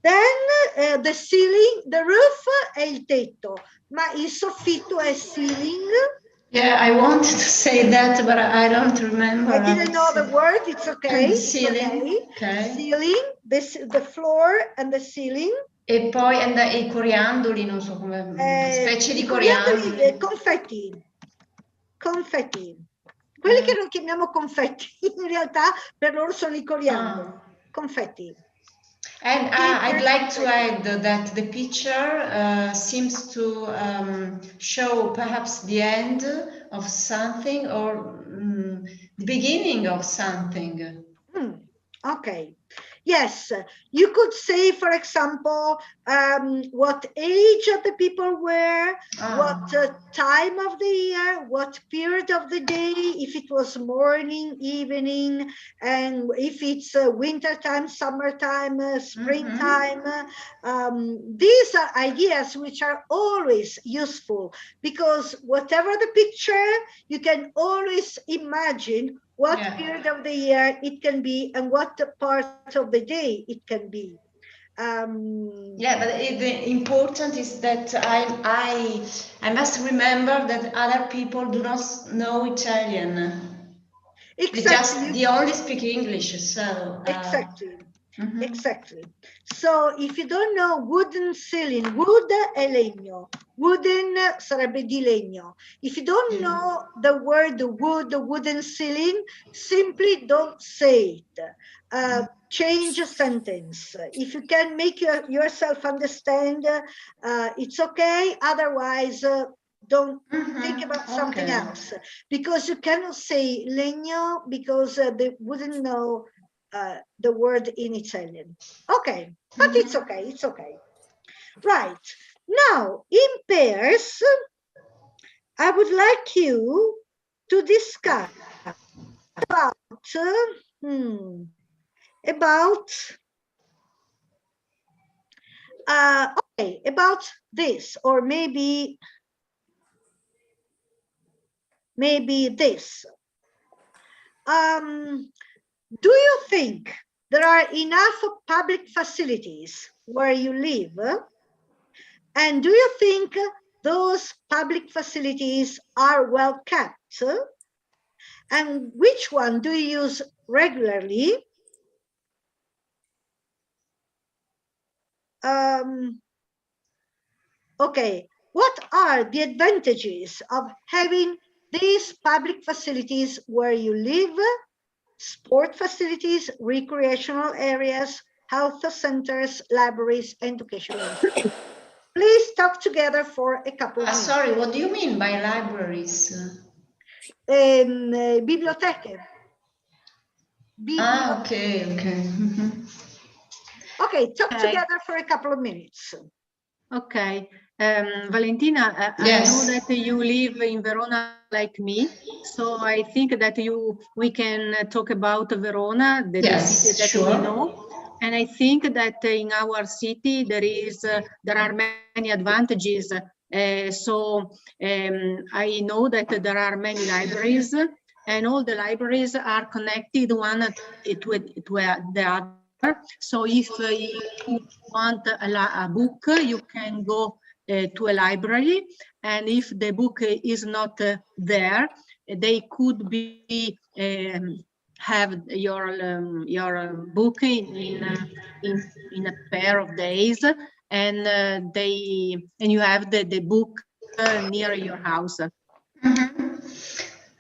Then the ceiling, the roof è il tetto, ma il soffitto è ceiling. Yeah, I wanted to say that, but I don't remember. I didn't know the word, it's okay. Ceiling, okay. Ceiling, the floor and the ceiling. E poi i coriandoli, non so come, specie di coriandoli. Confetti. confetti. Quelli che non chiamiamo confetti, in realtà per loro sono i coriandoli. Confetti. And I'd like to add that the picture seems to show perhaps the end of something or the beginning of something. Okay. Yes, you could say, for example, what age of the people were, what time of the year, what period of the day, if it was morning, evening, and if it's winter time, summertime, springtime. These are ideas which are always useful because whatever the picture, you can always imagine what period of the year it can be and what part of the day it can be. Yeah, but the important is that I must remember that other people do not know Italian. Exactly. They only speak English, so exactly. Exactly. So if you don't know wooden ceiling, wood è legno, wooden sarebbe di legno. If you don't know the word wood, wooden ceiling, simply don't say it. Change a sentence. If you can make yourself understand, it's okay. Otherwise, don't think about something else, because you cannot say legno because they wouldn't know the word in Italian. Okay, but it's okay, it's okay. Right, now in pairs, I would like you to discuss about this, or maybe this. Do you think there are enough public facilities where you live? And do you think those public facilities are well kept? And which one do you use regularly? Okay, what are the advantages of having these public facilities where you live? Sport facilities, recreational areas, health centers, libraries, educational institutions. Please talk together for a couple of minutes. Sorry, what do you mean by libraries? Biblioteche. Okay. Okay, talk together for a couple of minutes. Okay. Valentina, yes. I know that you live in Verona like me, so I think that we can talk about Verona, the city that we know. And I think that in our city there are many advantages. So I know that there are many libraries, and all the libraries are connected one to the other. So if you want a book, you can go to a library, and if the book is not there, they could be have your book in a pair of days, and you have the book near your house.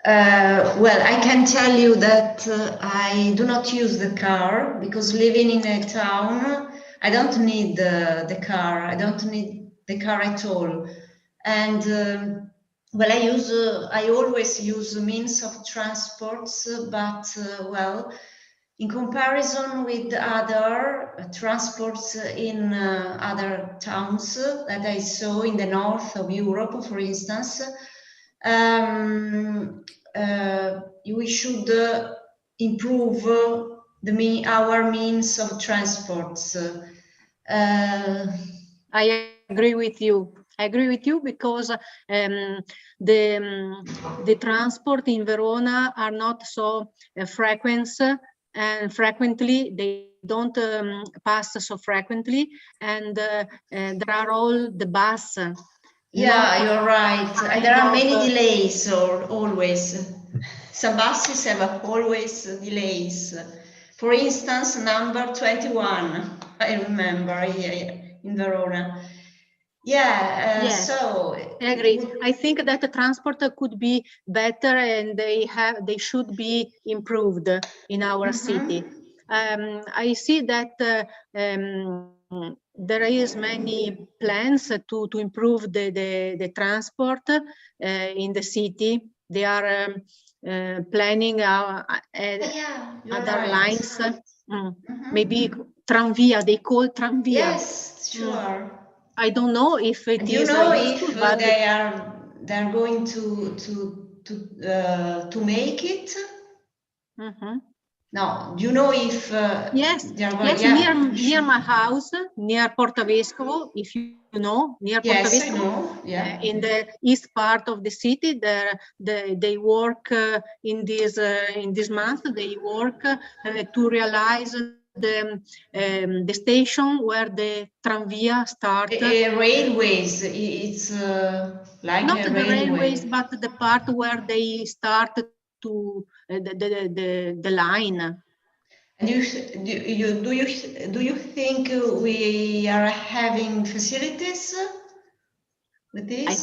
Well, I can tell you that I do not use the car because living in a town, I don't need the car. I don't need the car at all. And well, I always use means of transports, but well, in comparison with other transports in other towns that I saw in the north of Europe, for instance, we should improve our means of transports. I agree with you. I agree with you because the transport in Verona are not so frequent, and frequently they don't pass so frequently, and there are all the bus. Yeah, you're right. And there are many delays, or always. Some buses have always delays. For instance, number 21, I remember here in Verona. Yeah, Yes, so I agree. I think that the transport could be better, and they should be improved in our city. I see that there is many plans to improve the transport in the city. They are planning yeah, you're other right. lines, maybe tramvia. They call tramvia. Yes, sure. I don't know if it Do you is know useful, if but they're going to make it? No. Do you know if yes, they're going? yes, Yeah. near my house, near Portavescovo, if you know, near Yes, I Portavescovo, know. Yeah. in the east part of the city, they work in this month. They work to realize the station where the tramvia start. Railways. It's like Not a the railways, railway. but the part where they start to the line. And do you think we are having facilities with this?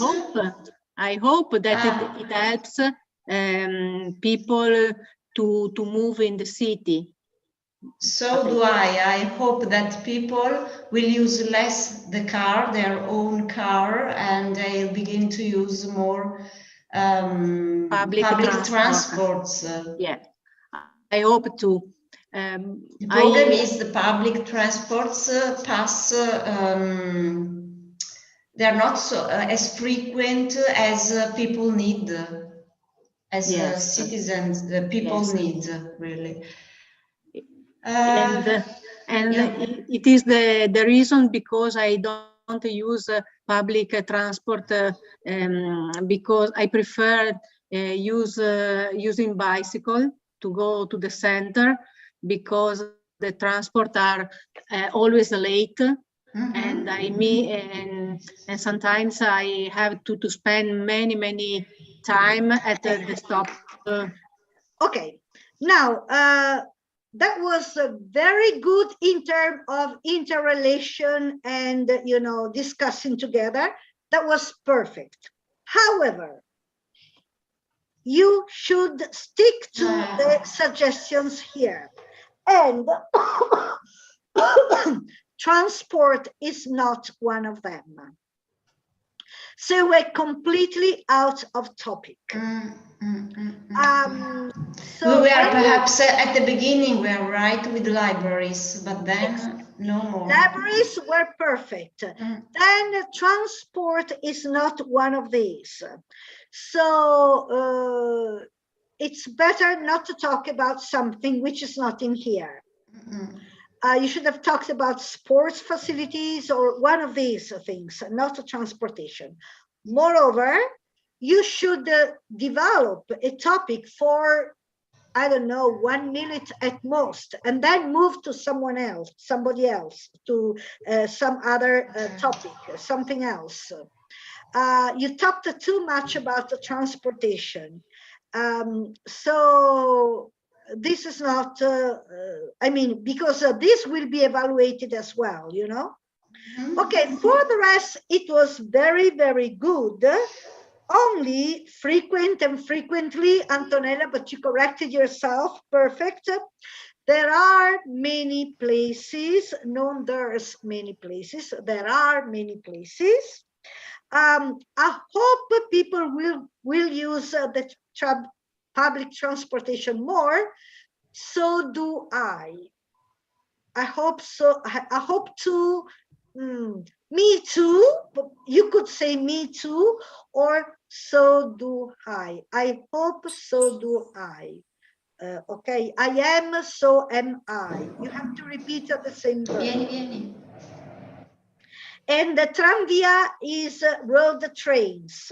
I hope that it helps people to move in the city. So do I. I hope that people will use less the car, their own car, and they'll begin to use more public transports. Yeah, I hope to. The problem is the public transports they're not so as frequent as people need, as citizens, the people need, really. And Yeah. it is the reason because I don't use public transport because I prefer using bicycle to go to the center, because the transport are always late. And and sometimes I have to spend many time at the stop. Okay, now that was very good in terms of interrelation and discussing together. That was perfect. However, you should stick to the suggestions here, and transport is not one of them. So we're completely out of topic. So we were perhaps at the beginning, we are right with libraries, but then no more. Libraries were perfect. Then transport is not one of these. So it's better not to talk about something which is not in here. You should have talked about sports facilities or one of these things, not transportation. Moreover, you should develop a topic for, I don't know, 1 minute at most, and then move to somebody else, to some other topic, something else. You talked too much about the transportation. So this is not, I mean, because this will be evaluated as well, Okay, for the rest, it was very, very good. Only frequent and frequently, Antonella, but you corrected yourself, perfect. There are many places, no, there's many places, there are many places. I hope people will use the public transportation more. So do I. I hope so. I hope to. Me too. You could say me too, or so do I. I hope so do I. Okay, I am, so am I. You have to repeat at the same verb. And the tramvia is road trains.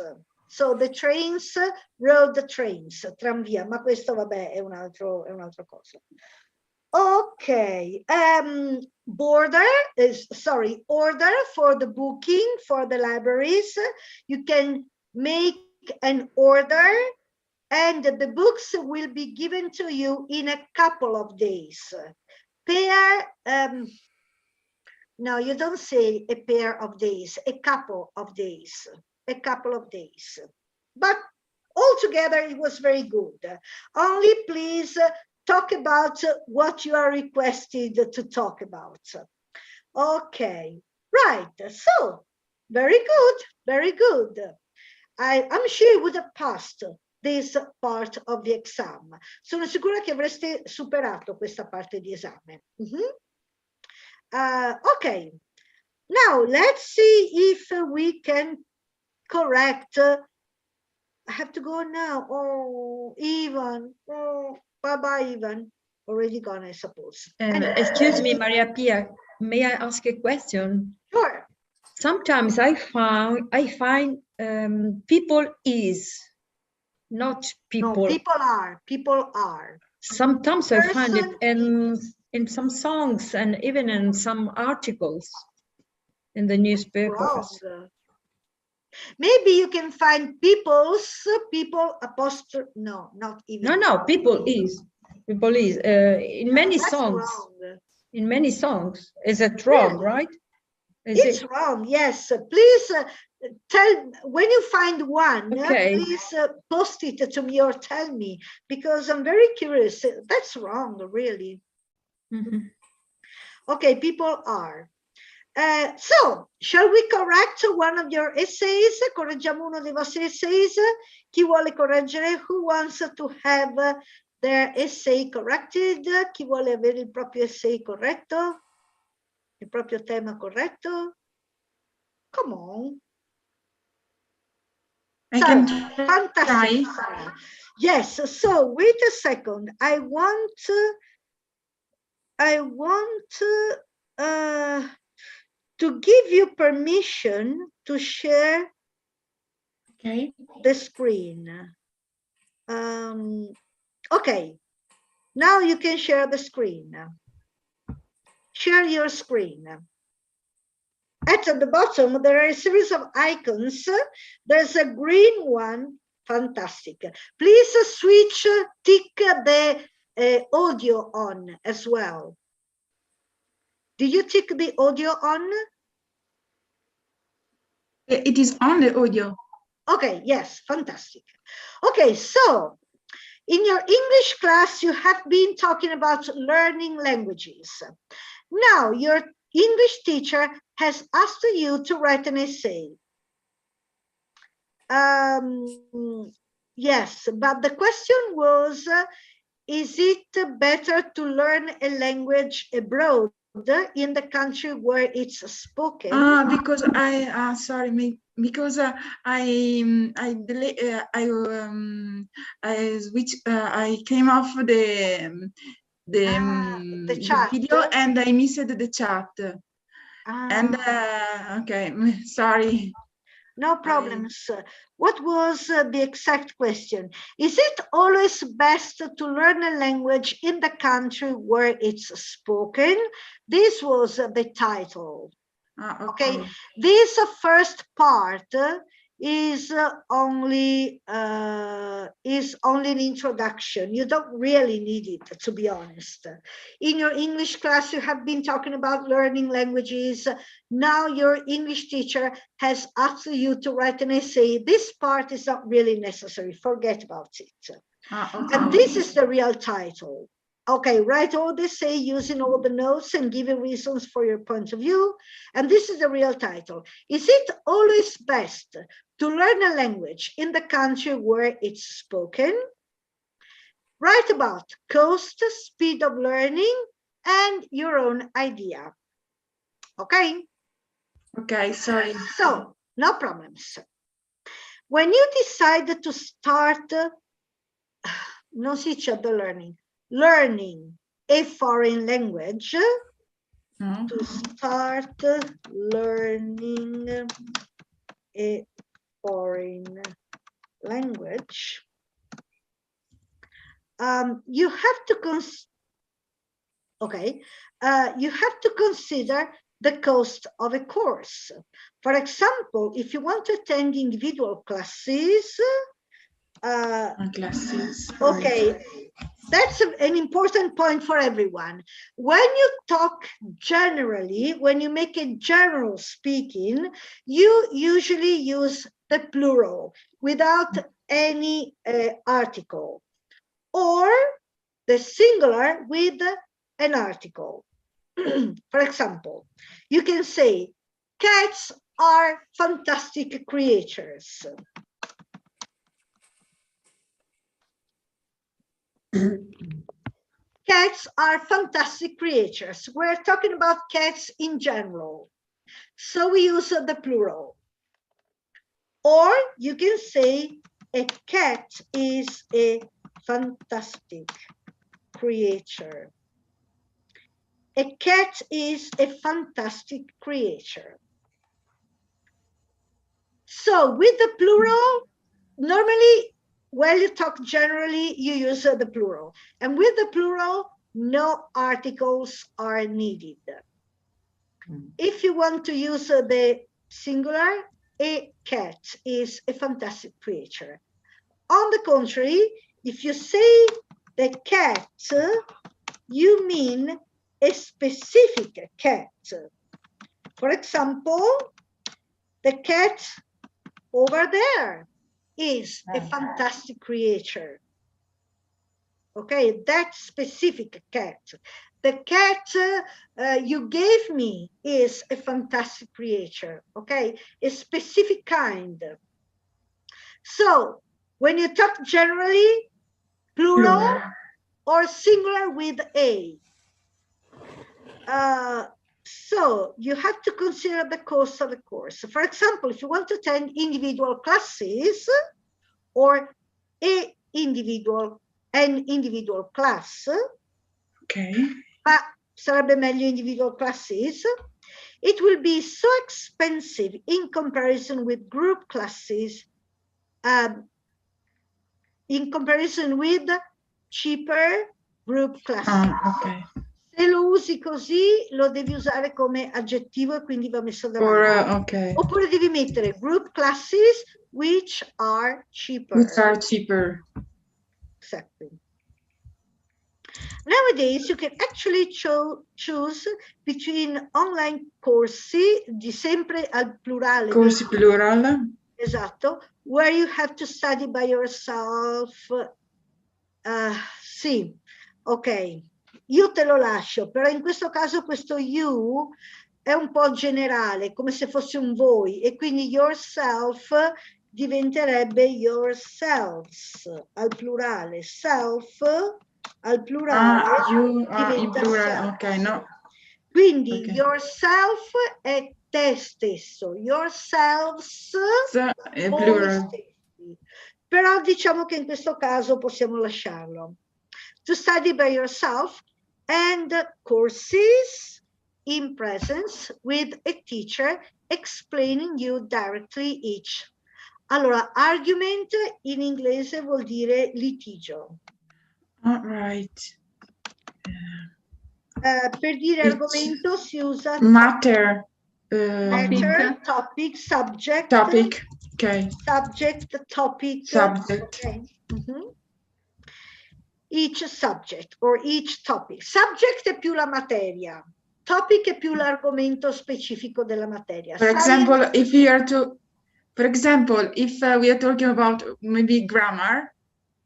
So the trains, road trains, tramvia, ma questo vabbè è un'altra cosa. Okay, order for the booking for the libraries. You can make an order and the books will be given to you in a couple of days. Per No, you don't say a pair of days, a couple of days, a couple of days. But altogether, it was very good. Only please talk about what you are requested to talk about. Okay, right. So, very good, very good. I'm sure you would have passed this part of the exam. Sono sicura che avreste superato questa parte di esame. Okay, now let's see if we can correct. I have to go now. Oh, Ivan. Oh, bye-bye, Ivan. Already gone, I suppose. Excuse me, Maria Pia. May I ask a question? Sure. Sometimes I find people is, not people. No, people are. People are. Sometimes I find it Person in some songs and even in some articles in the newspapers. wrong. Maybe you can find people's, people apostrophe. No, not even. No, people is. People is in many That's songs. wrong. In many songs, is it wrong, Really? right? It's wrong. Yes, please tell when you find one. Okay. Please post it to me or tell me, because I'm very curious. That's wrong, really. Okay, people are. So, shall we correct one of your essays? Correggiamo uno dei vostri essays. Chi vuole correggere? Who wants to have their essay corrected? Chi vuole avere il proprio essay corretto? Il proprio tema corretto? Come on. I can Fantastic. try. Yes, so wait a second. I want to give you permission to share the screen. Okay, now you can share the screen. Share your screen. At the bottom, there are a series of icons. There's a green one. Fantastic. Please switch, tick the audio on as well. Did you tick the audio on? It is on the audio. Okay, yes, fantastic. Okay, so in your English class, you have been talking about learning languages. Now, your English teacher has asked you to write an essay. Yes, but the question was, is it better to learn a language abroad in the country where it's spoken? Because I sorry, because I came off the chat. video and I missed the chat. And okay, sorry. No problems. What was the exact question? Is it always best to learn a language in the country where it's spoken? This was the title. Okay. This first part is only an introduction. You don't really need it, to be honest. In your English class, you have been talking about learning languages. Now your English teacher has asked you to write an essay. This part is not really necessary. Forget about it. And this is the real title. Okay, write all the essay using all the notes and giving reasons for your point of view. And this is the real title. Is it always best to learn a language in the country where it's spoken? Write about cost, speed of learning, and your own idea. Okay? Okay, sorry. So, no problems. When you decide to start, non si dice the learning a foreign language, to start learning a foreign language, you have to you have to consider the cost of a course. For example, if you want to attend individual classes, okay, that's an important point for everyone. When you talk generally, when you make a general speaking, you usually use the plural without any article, or the singular with an article. For example, you can say, cats are fantastic creatures. Cats are fantastic creatures. We're talking about cats in general. So we use the plural. Or you can say a cat is a fantastic creature. A cat is a fantastic creature. So with the plural, normally, when you talk generally, you use the plural. And with the plural, no articles are needed. If you want to use the singular, a cat is a fantastic creature. On the contrary, if you say the cat, you mean a specific cat. For example, the cat over there is a fantastic creature. Okay, that specific cat. The cat you gave me is a fantastic creature. Okay, a specific kind. So when you talk generally, plural or singular with a. So you have to consider the cost of the course. For example, if you want to attend individual classes or an individual class, okay, ma sarebbe meglio individual classes, it will be so expensive in comparison with group classes, in comparison with cheaper group classes. okay. Se lo usi così, lo devi usare come aggettivo e quindi va messo davanti. Okay. Oppure devi mettere group classes which are cheaper. Which are cheaper. Exactly. Nowadays, you can actually choose between online corsi, di sempre al plurale. Corsi plural. Esatto, where you have to study by yourself. Sì, ok. Io te lo lascio, però in questo caso questo you è un po' generale, come se fosse un voi, e quindi yourself diventerebbe yourselves al plurale, self al plurale You diventa in plural, self. ok, no. Quindi Okay. yourself è te stesso, yourselves È voi plural. stessi. Però diciamo che in questo caso possiamo lasciarlo. To study by yourself and courses in presence with a teacher explaining you directly each. Allora, argument in inglese vuol dire litigio. All right. Per dire argomento si usa Matter. matter, topic, subject. Topic. Okay. Subject, topic. Subject. Okay. Each subject or each topic. Subject è più la materia. Topic è più l'argomento specifico della materia. For example, if we are to, for example, if we are talking about maybe grammar,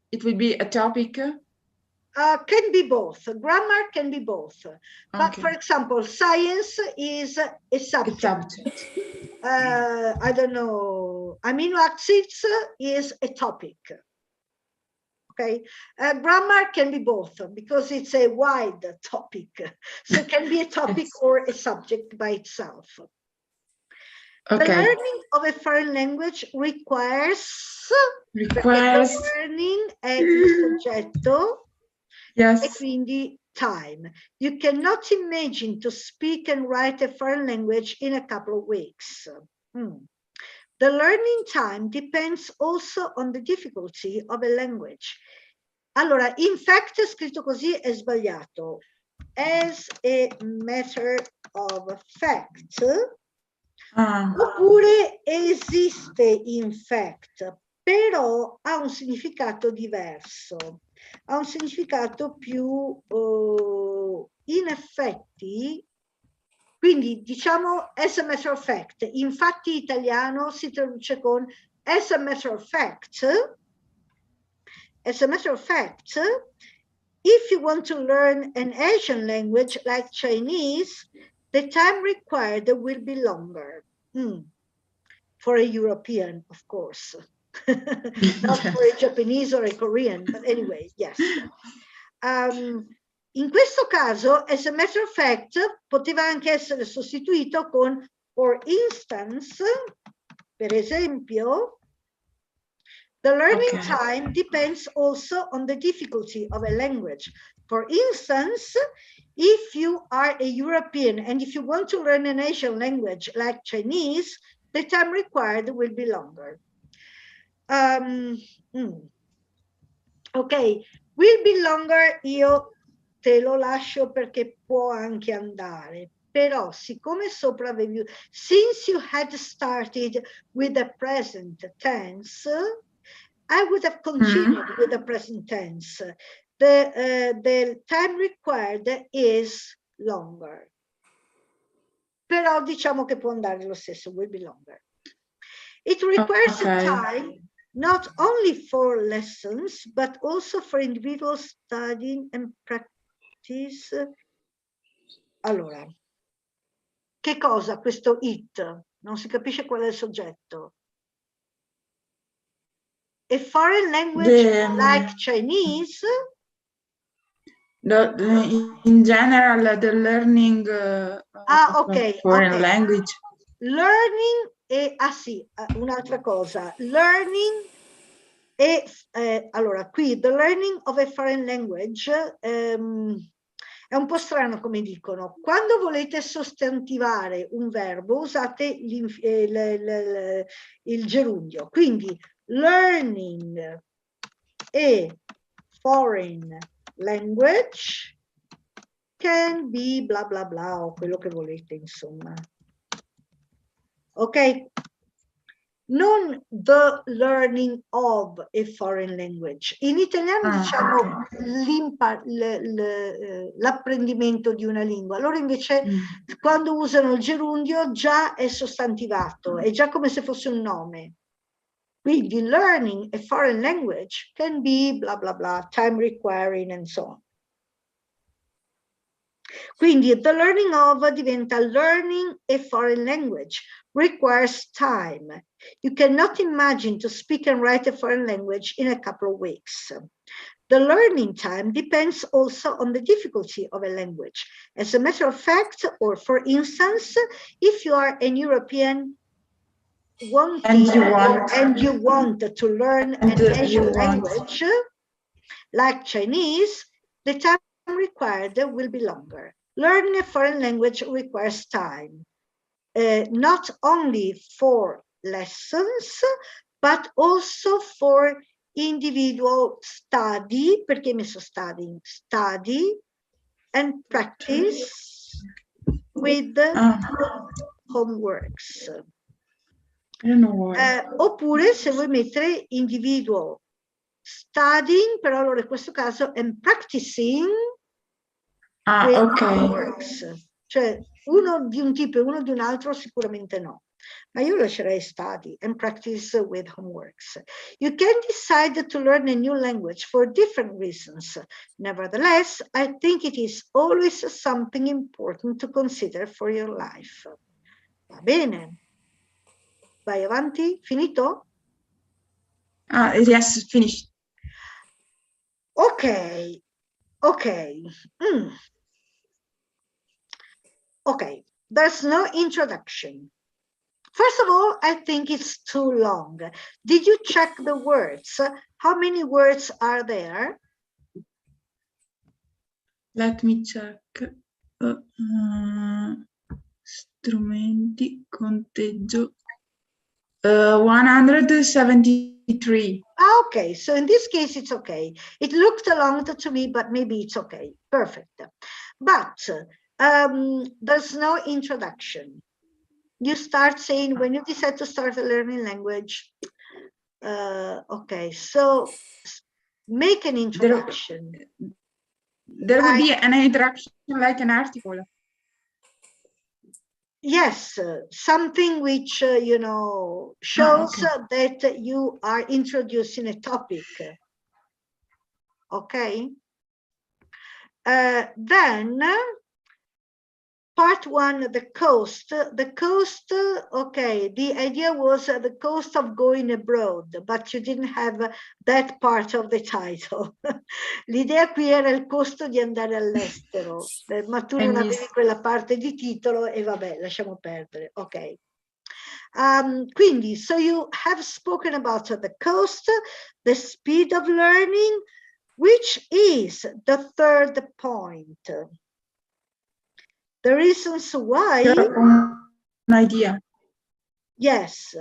it will be a topic. Can be both. Grammar can be both. But Okay. for example, science is a subject. A subject. I don't know. Amino acids is a topic. Okay. Grammar can be both because it's a wide topic. So it can be a topic or a subject by itself. Okay. The learning of a foreign language requires learning è il soggetto. Yes. E quindi time. You cannot imagine to speak and write a foreign language in a couple of weeks. The learning time depends also on the difficulty of a language. Allora, in fact, scritto così è sbagliato. As a matter of fact, oppure esiste in fact, però ha un significato diverso. ha un significato più in effetti, quindi diciamo as a matter of fact, infatti italiano si traduce con as a matter of fact. As a matter of fact, if you want to learn an Asian language like Chinese, the time required will be longer. For a European, of course. Not for a Japanese or a Korean, but anyway, yes. In questo caso, as a matter of fact, poteva anche essere sostituito con for instance, per esempio. The learning time depends also on the difficulty of a language. For instance, if you are a European and if you want to learn an Asian language like Chinese, the time required will be longer. Ok, will be longer, io te lo lascio perché può anche andare. Però, siccome sopra avevi, since you had started with the present tense, I would have continued with the present tense. The time required is longer. Però diciamo che può andare lo stesso, will be longer. It requires time not only for lessons, but also for individual studying and practice. Allora, che cosa questo it? Non si capisce qual è il soggetto. A foreign language like Chinese. In general, the learning foreign language. Learning e, un'altra cosa. Learning e, allora, qui, the learning of a foreign language è un po' strano come dicono. Quando volete sostantivare un verbo usate il gerundio. Quindi, learning a foreign language can be bla bla bla o quello che volete, insomma. Ok? Non the learning of a foreign language. In italiano diciamo l'apprendimento di una lingua. Loro invece quando usano il gerundio già è sostantivato, è già come se fosse un nome. Quindi learning a foreign language can be bla bla bla, time requiring and so on. Quindi the learning of diventa learning a foreign language, requires time. You cannot imagine to speak and write a foreign language in a couple of weeks. The learning time depends also on the difficulty of a language. As a matter of fact, or for instance, if you are an European and you want to learn an Asian language like Chinese, the time required will be longer. Learning a foreign language requires time, not only for lessons, but also for individual study, perché mi sto studying, study and practice with homeworks. Oppure se vuoi mettere individual studying, però allora in questo caso and practicing with homeworks. Cioè uno di un tipo e uno di un altro sicuramente no. Ma io lascerei study and practice with homeworks. You can decide to learn a new language for different reasons. Nevertheless, I think it is always something important to consider for your life. Va bene. Vai avanti. Finito? Yes, finished. Okay. Okay. Okay. There's no introduction. First of all, I think it's too long. Did you check the words? How many words are there? Let me check. Strumenti, conteggio. 173. Okay, so in this case, it's okay. It looked long to me, but maybe it's okay. Perfect. But there's no introduction. You start saying when you decide to start a learning language. Okay, so make an introduction. There will be an introduction like an article. Yes, something which, you know, shows that you are introducing a topic. Okay. Then part one, the cost. The cost, okay, the idea was the cost of going abroad, but you didn't have that part of the title. L'idea qui era il costo di andare all'estero, ma tu non avevi quella parte di titolo e vabbè, lasciamo perdere. Ok. Quindi, so you have spoken about the cost, the speed of learning, which is the third point. The reasons why. Your own idea. Yes.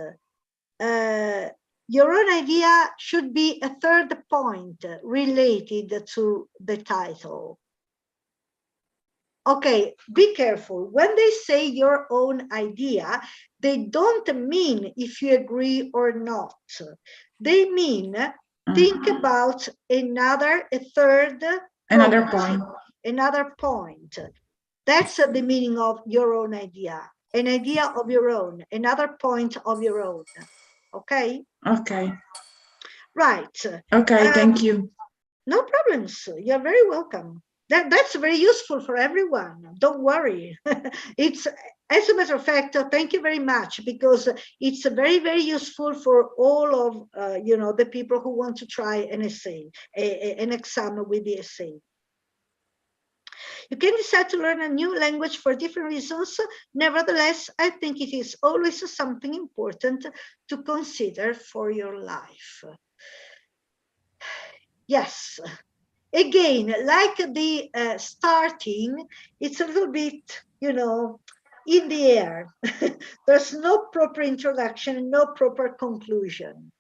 Your own idea should be a third point related to the title. Okay, be careful. When they say your own idea, they don't mean if you agree or not. They mean think about another point. Another point. That's the meaning of your own idea. An idea of your own, another point of your own. Okay? Okay. Right. Okay, thank you. No problems. You're very welcome. That's very useful for everyone. Don't worry. It's, as a matter of fact, thank you very much, because it's very, very useful for all of, you know, the people who want to try an essay, an exam with the essay. You can decide to learn a new language for different reasons. Nevertheless, I think it is always something important to consider for your life. Yes. Again, like the starting, it's a little bit, you know, in the air. There's no proper introduction, no proper conclusion.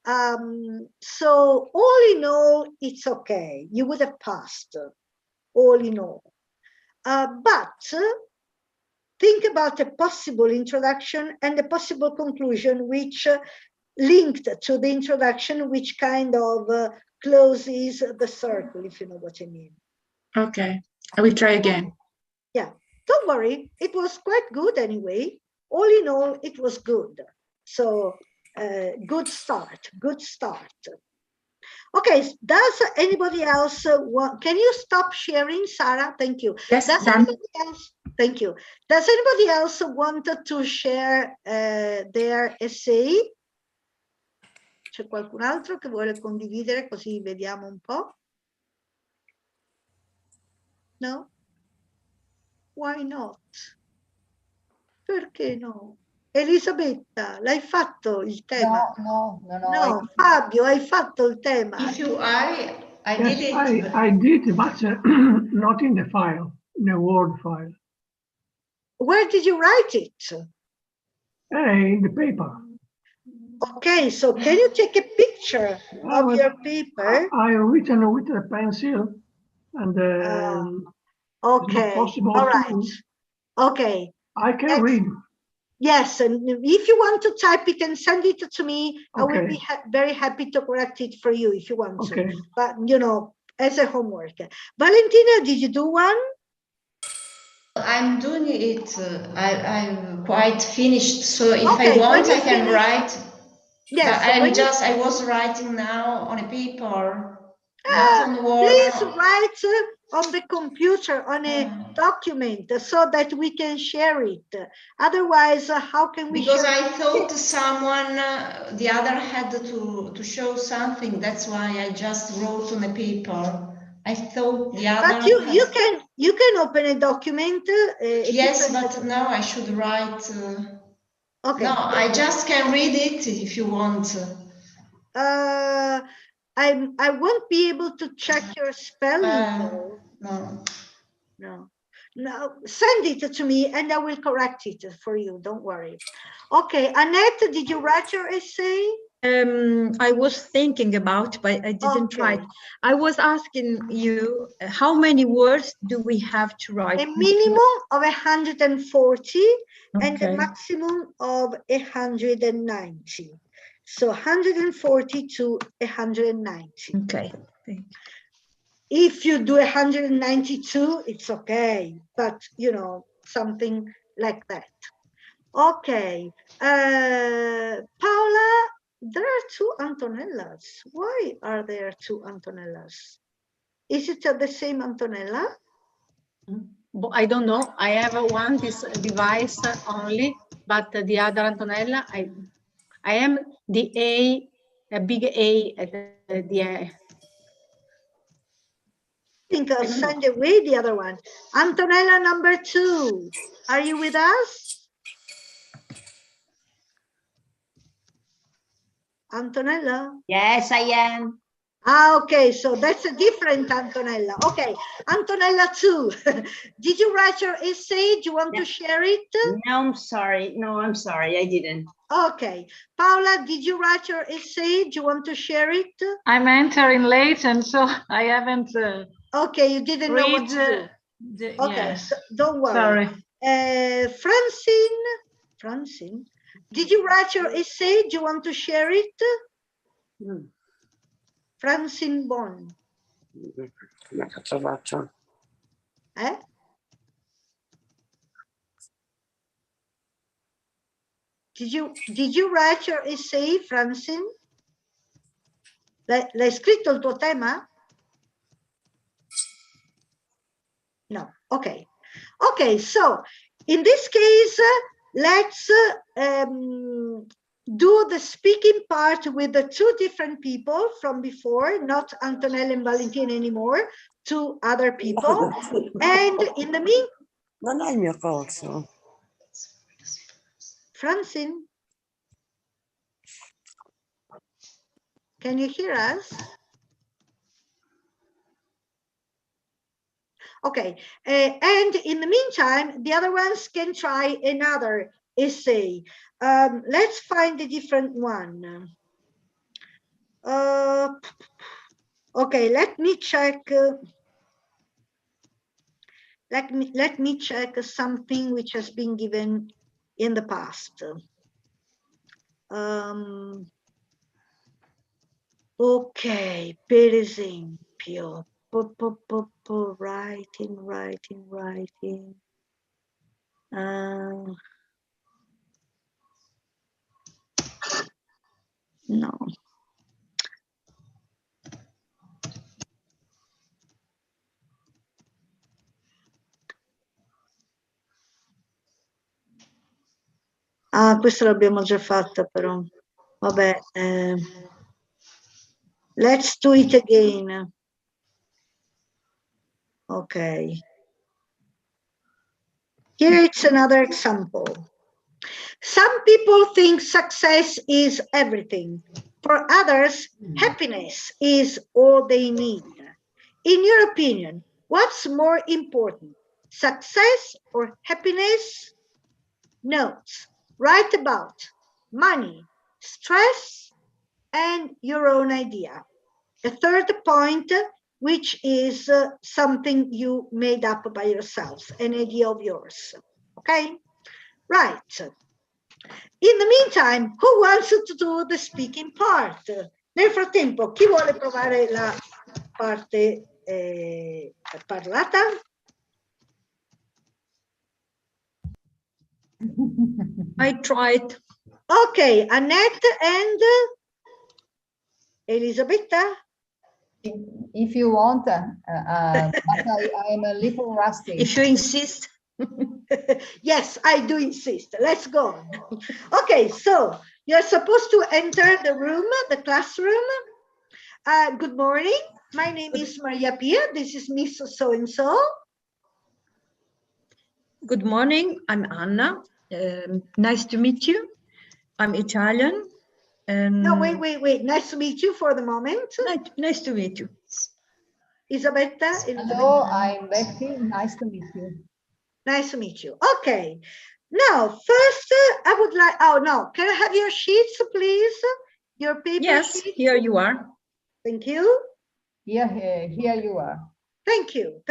So all in all, it's okay. You would have passed, all in all. But think about a possible introduction and a possible conclusion which linked to the introduction, which kind of closes the circle, if you know what I mean. Okay, I will try again. Yeah, don't worry. It was quite good anyway. All in all, it was good. So good start, good start. Okay, does anybody else want, can you stop sharing, Sarah? Thank you. Yes, does anybody else, thank you. Does anybody else want to share their essay? C'è qualcun altro che vuole condividere, così vediamo un po'? No? Why not? Perché no? Elisabetta, l'hai fatto il tema? No. No, Fabio, hai fatto il tema? If you I Yes, did it. I did, but not in the file, in the Word file. Where did you write it? In the paper. Okay, so can you take a picture of your paper? I written with a pencil, and okay, possible all right. Okay. I can read. Yes, and if you want to type it and send it to me, okay. I will be very happy to correct it for you if you want okay. to. But, you know, as a homework. Valentina, did you do one? I'm doing it. I'm quite finished. So if I want, I can write. Yes. But I was writing now on a paper, not on Word. Please write on the computer, on a document, so that we can share it. Otherwise, how can we because share I thought someone, the other had to show something. That's why I just wrote on a paper. I thought the other. But you can open a document. Yes, but no, I should write. Okay. No, I just can read it if you want. I won't be able to check your spelling. No, send it to me and I will correct it for you. Don't worry. Okay, Annette, did you write your essay? I was thinking about, but I didn't write. I was asking you, how many words do we have to write? A minimum of 140 and a maximum of 190. So 140 to 190. Okay. Thank you. If you do 192, it's okay, but you know, something like that. Okay, Paola, there are two Antonellas. Why are there two Antonellas? Is it the same Antonella? I don't know. I have one this device only, but the other Antonella, I am the a big A at the I think I'll send away the other one. Antonella number 2, are you with us? Antonella? Yes, I am. Ah, okay, so that's a different Antonella. Okay, Antonella 2, did you write your essay? Do you want to share it? No, I'm sorry. No, I'm sorry, I didn't. Okay, Paula, did you write your essay? Do you want to share it? I'm entering late, and so I haven't. Okay, you didn't know what to do. Okay, yes. don't worry. Sorry. Francine, did you write your essay? Do you want to share it? Francine Bon. Eh? Did you write your essay, Francine? L'hai scritto il tuo tema? No, okay. Okay, so in this case, let's do the speaking part with the two different people from before, not Antonella and Valentina anymore, two other people. And in the meantime, non è il mio corso. Francine, can you hear us? Okay, and in the meantime, the other ones can try another essay. Let's find a different one. Okay, let me check. Let me check something which has been given in the past. Okay, per esempio, writing. No. Ah, questo l'abbiamo già fatta però. Vabbè. Let's do it again. Okay. Here it's another example. Some people think success is everything. For others, happiness is all they need. In your opinion, what's more important, success or happiness? Notes. Write about money, stress, and your own idea. A third point, which is something you made up by yourself, an idea of yours. Okay? Right. In the meantime, who wants to do the speaking part? Nel frattempo, chi vuole provare la parte parlata? I tried. Okay, Annette and Elisabetta? If you want, but I am a little rusty. If you insist. Yes, I do insist. Let's go. Okay, so you're supposed to enter the room, the classroom. Good morning. My name is Maria Pia. This is Miss So-and-so. Good morning. I'm Anna. Nice to meet you. I'm Italian. No, wait. Nice to meet you for the moment. Nice to meet you. Isabetta. Hello, I'm Becky. Nice to meet you. Nice to meet you. Okay. Now, first, I would like, oh no, can I have your sheets, please? Your paper Yes, sheets? here you are. Thank you. Here you are. Thank you.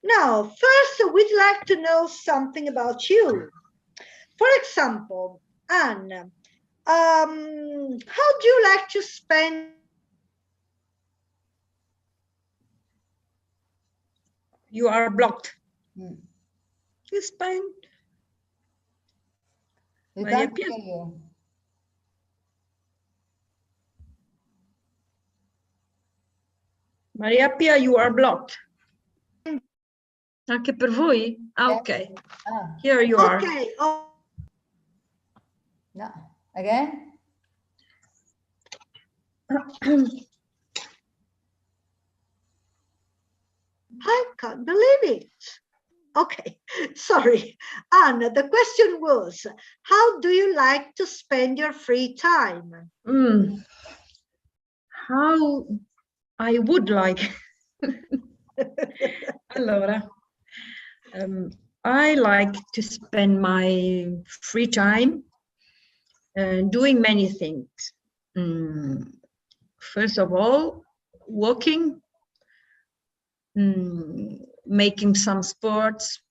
Now, first, we'd like to know something about you. For example, Anne, How do you like to spend? You are blocked. Mm. You spend. We Maria can't Pia. hear you. Maria Pia, you are blocked. Anche per voi? Ah, Yes. ok. Ah, Here you are. Okay. Oh, no. Again? I can't believe it. Okay, sorry. Anna, the question was, how do you like to spend your free time? How I would like. Allora, I like to spend my free time doing many things. First of all, walking, making some sports,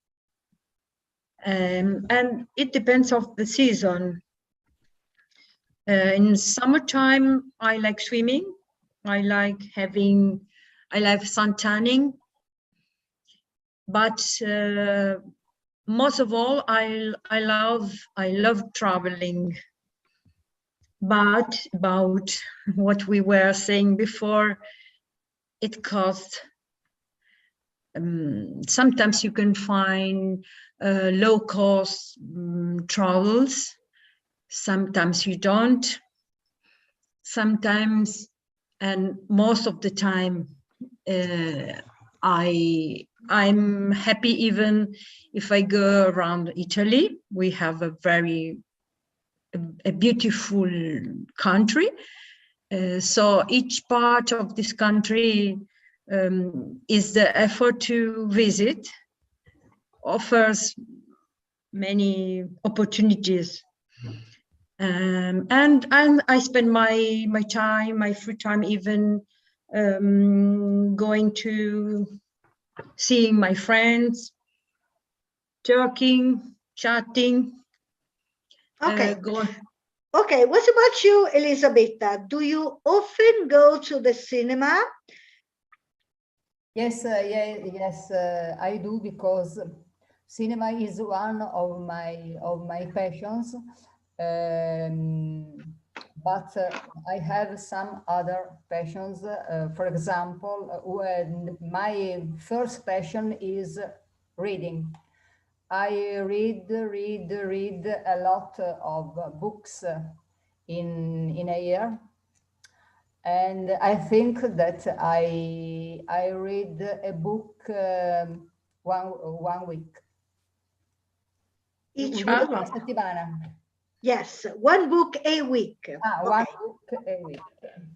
and it depends of the season. In summertime, I like swimming. I like sun tanning. But most of all, I love traveling. But about what we were saying before, it costs. Sometimes you can find low-cost travels. Sometimes you don't. Sometimes, and most of the time, I'm happy even if I go around Italy. We have a beautiful country. So each part of this country is the effort to visit, offers many opportunities. And I spend my free time even going to seeing my friends, talking, chatting. Okay. Okay, what about you, Elisabetta? Do you often go to the cinema? Yes, yes, I do, because cinema is one of my passions. But I have some other passions. For example, when my first passion is reading. I read a lot of books in a year, and I think that I read a book one week. Each week. week? Una settimana. Yes, one book a week. One book a week.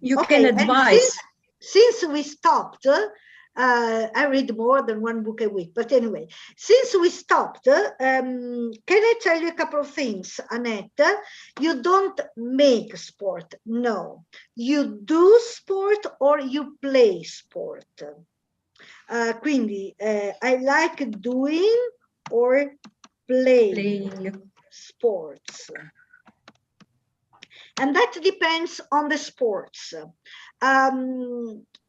You can advise. Since we stopped, I read more than one book a week. But anyway, since we stopped, can I tell you a couple of things, Annette? You don't make sport. No, you do sport or you play sport. Quindi I like doing or playing sports. And that depends on the sports.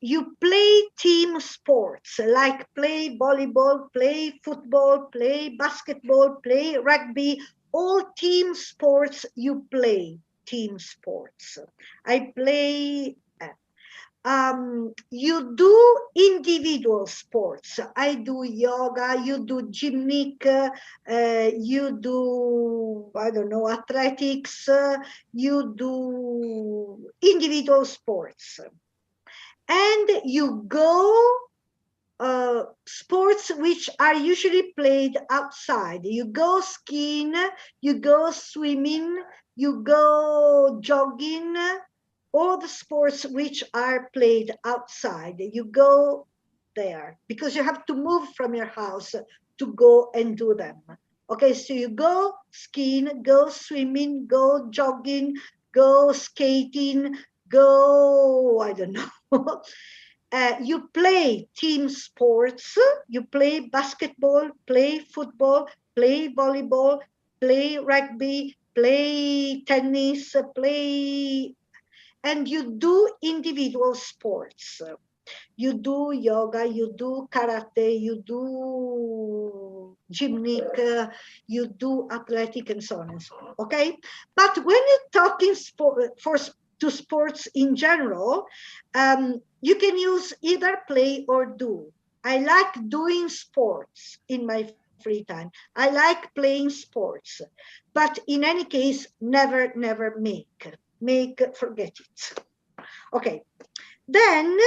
You play team sports, like play volleyball, play football, play basketball, play rugby, all team sports you play, team sports. I play, you do individual sports. I do yoga, you do gymnic, you do, I don't know, athletics, you do individual sports. And you go sports which are usually played outside. You go skiing, you go swimming, you go jogging, all the sports which are played outside. You go there because you have to move from your house to go and do them. Okay, so you go skiing, go swimming, go jogging, go skating, go, I don't know. You play team sports, you play basketball, play football, play volleyball, play rugby, play tennis, and you do individual sports. You do yoga, you do karate, you do gymnic, you do athletic, and so on and so on. Okay, but when you're talking to sports in general, you can use either play or do. I like doing sports in my free time. I like playing sports, but in any case, never make, forget it. Okay, then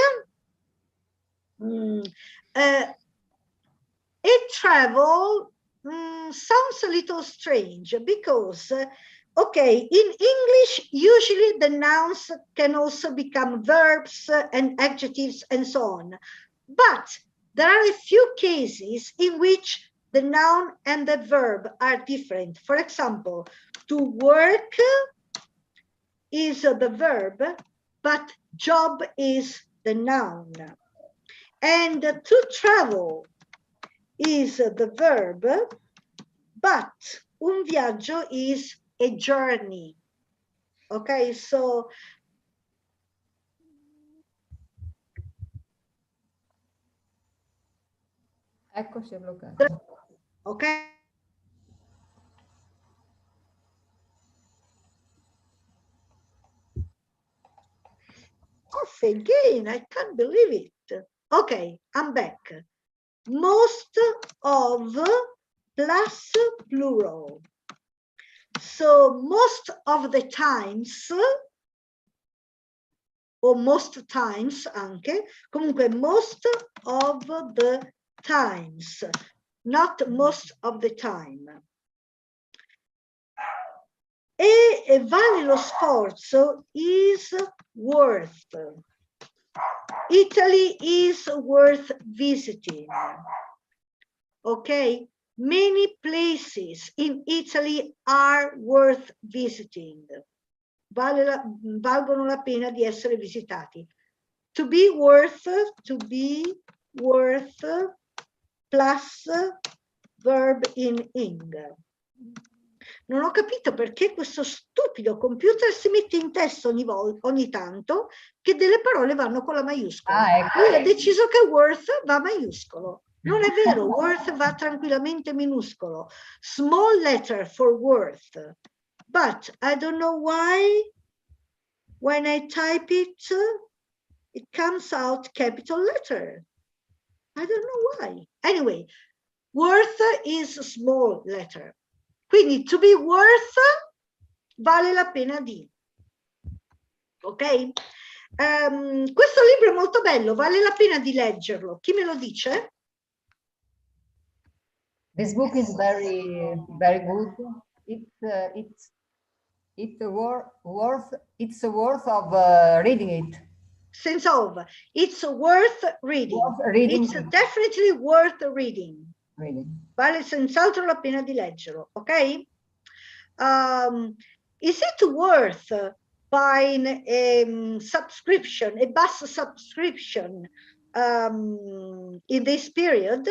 a travel sounds a little strange because, okay, in English, usually the nouns can also become verbs and adjectives and so on. But there are a few cases in which the noun and the verb are different. For example, to work is the verb, but job is the noun. And to travel is the verb, but un viaggio is a journey. Okay, so Eccoci bloccati. okay. Off again, I can't believe it. Okay, I'm back. Most of plus plural. So most of the times, o most times anche, comunque most of the times, not most of the time. E vale lo sforzo is worth. Italy is worth visiting. Okay, many places in Italy are worth visiting. Valgono la pena di essere visitati. To be worth plus verb in ing. Non ho capito perché questo stupido computer si mette in testa ogni tanto che delle parole vanno con la maiuscola. Ecco. Lui ha deciso che worth va maiuscolo. Non è vero, worth va tranquillamente minuscolo. Small letter for worth. But I don't know why when I type it, it comes out capital letter. I don't know why. Anyway, worth is small letter. Quindi to be worth vale la pena di. Ok? Questo libro è molto bello, vale la pena di leggerlo. Chi me lo dice? This book is very good. It's worth of reading it. Sense of. It's worth reading. It's definitely worth reading. Vale senz'altro la pena di leggerlo, ok? Is it worth buying a subscription, a bus subscription in this period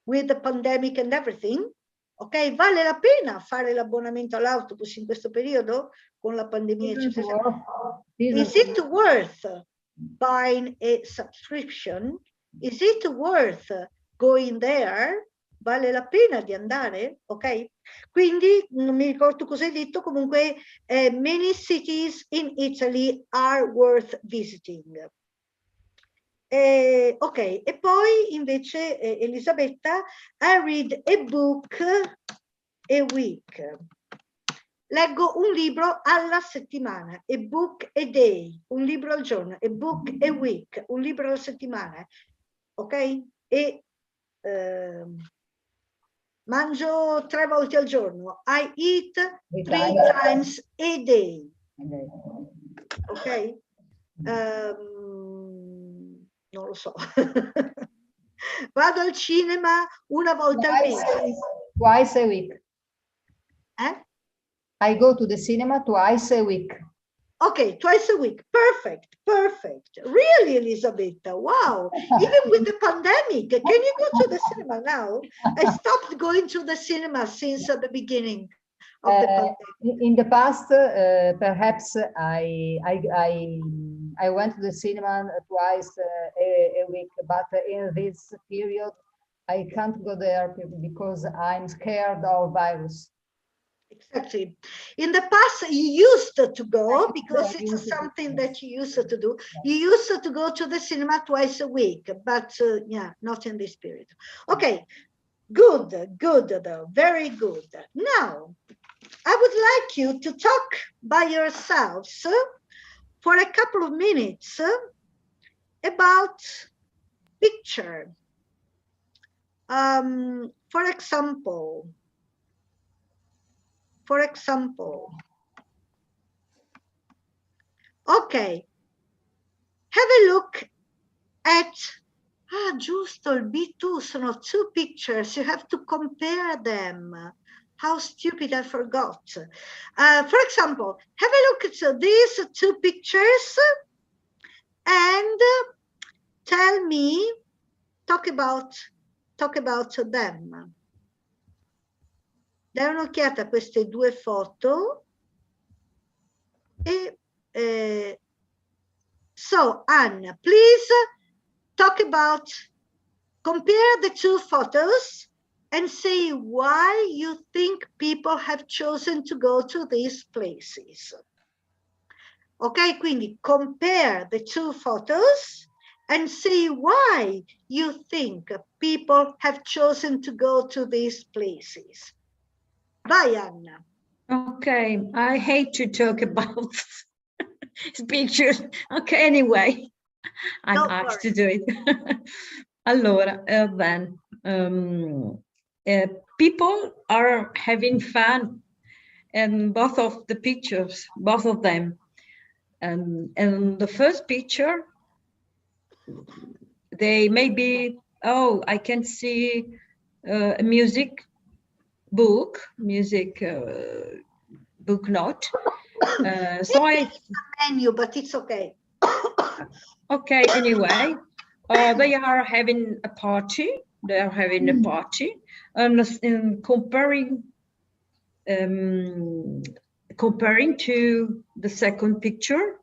with the pandemic and everything? Ok, vale la pena fare l'abbonamento all'autobus in questo periodo con la pandemia, eccetera? Is it worth buying a subscription? Is it worth going there? Vale la pena di andare? Ok? Quindi non mi ricordo cosa hai detto, comunque many cities in Italy are worth visiting. Ok, e poi invece Elisabetta, I read a book a week. Leggo un libro alla settimana, a book a day, un libro al giorno, a book a week, un libro alla settimana, ok? E mangio 3 volte al giorno, I eat 3 times a day, ok? Non lo so. Vado al cinema una volta al mese. Twice a week. Eh? I go to the cinema twice a week. Okay, twice a week. Perfect, perfect. Really, Elisabetta, wow. Even with the pandemic, can you go to the cinema now? I stopped going to the cinema since the beginning of the pandemic. In the past, perhaps I went to the cinema twice a week, but in this period, I can't go there because I'm scared of virus. Exactly. In the past, you used to go because it's something that you used to do. You used to go to the cinema twice a week, but yeah, not in this period. Okay, good, good though, very good. Now, I would like you to talk by yourselves for a couple of minutes about picture. For example, okay, have a look at, giusto, il B2 sono 2 pictures, you have to compare them. How stupid, I forgot. For example, have a look at these 2 pictures and tell me, talk about them. Dai un'occhiata a queste 2 foto e so Anna, please compare the 2 photos and say why you think people have chosen to go to these places. Ok, quindi compare the 2 photos and see why you think people have chosen to go to these places. Vai, Anna. Okay, I hate to talk about pictures. Okay, anyway, I'm asked to do it. Allora, people are having fun in both of the pictures, both of them. And the first picture, they maybe, oh, I can see a music book note. So I menu, but it's okay. Okay, anyway, they are having a party. They are having a party, and in comparing to the second picture,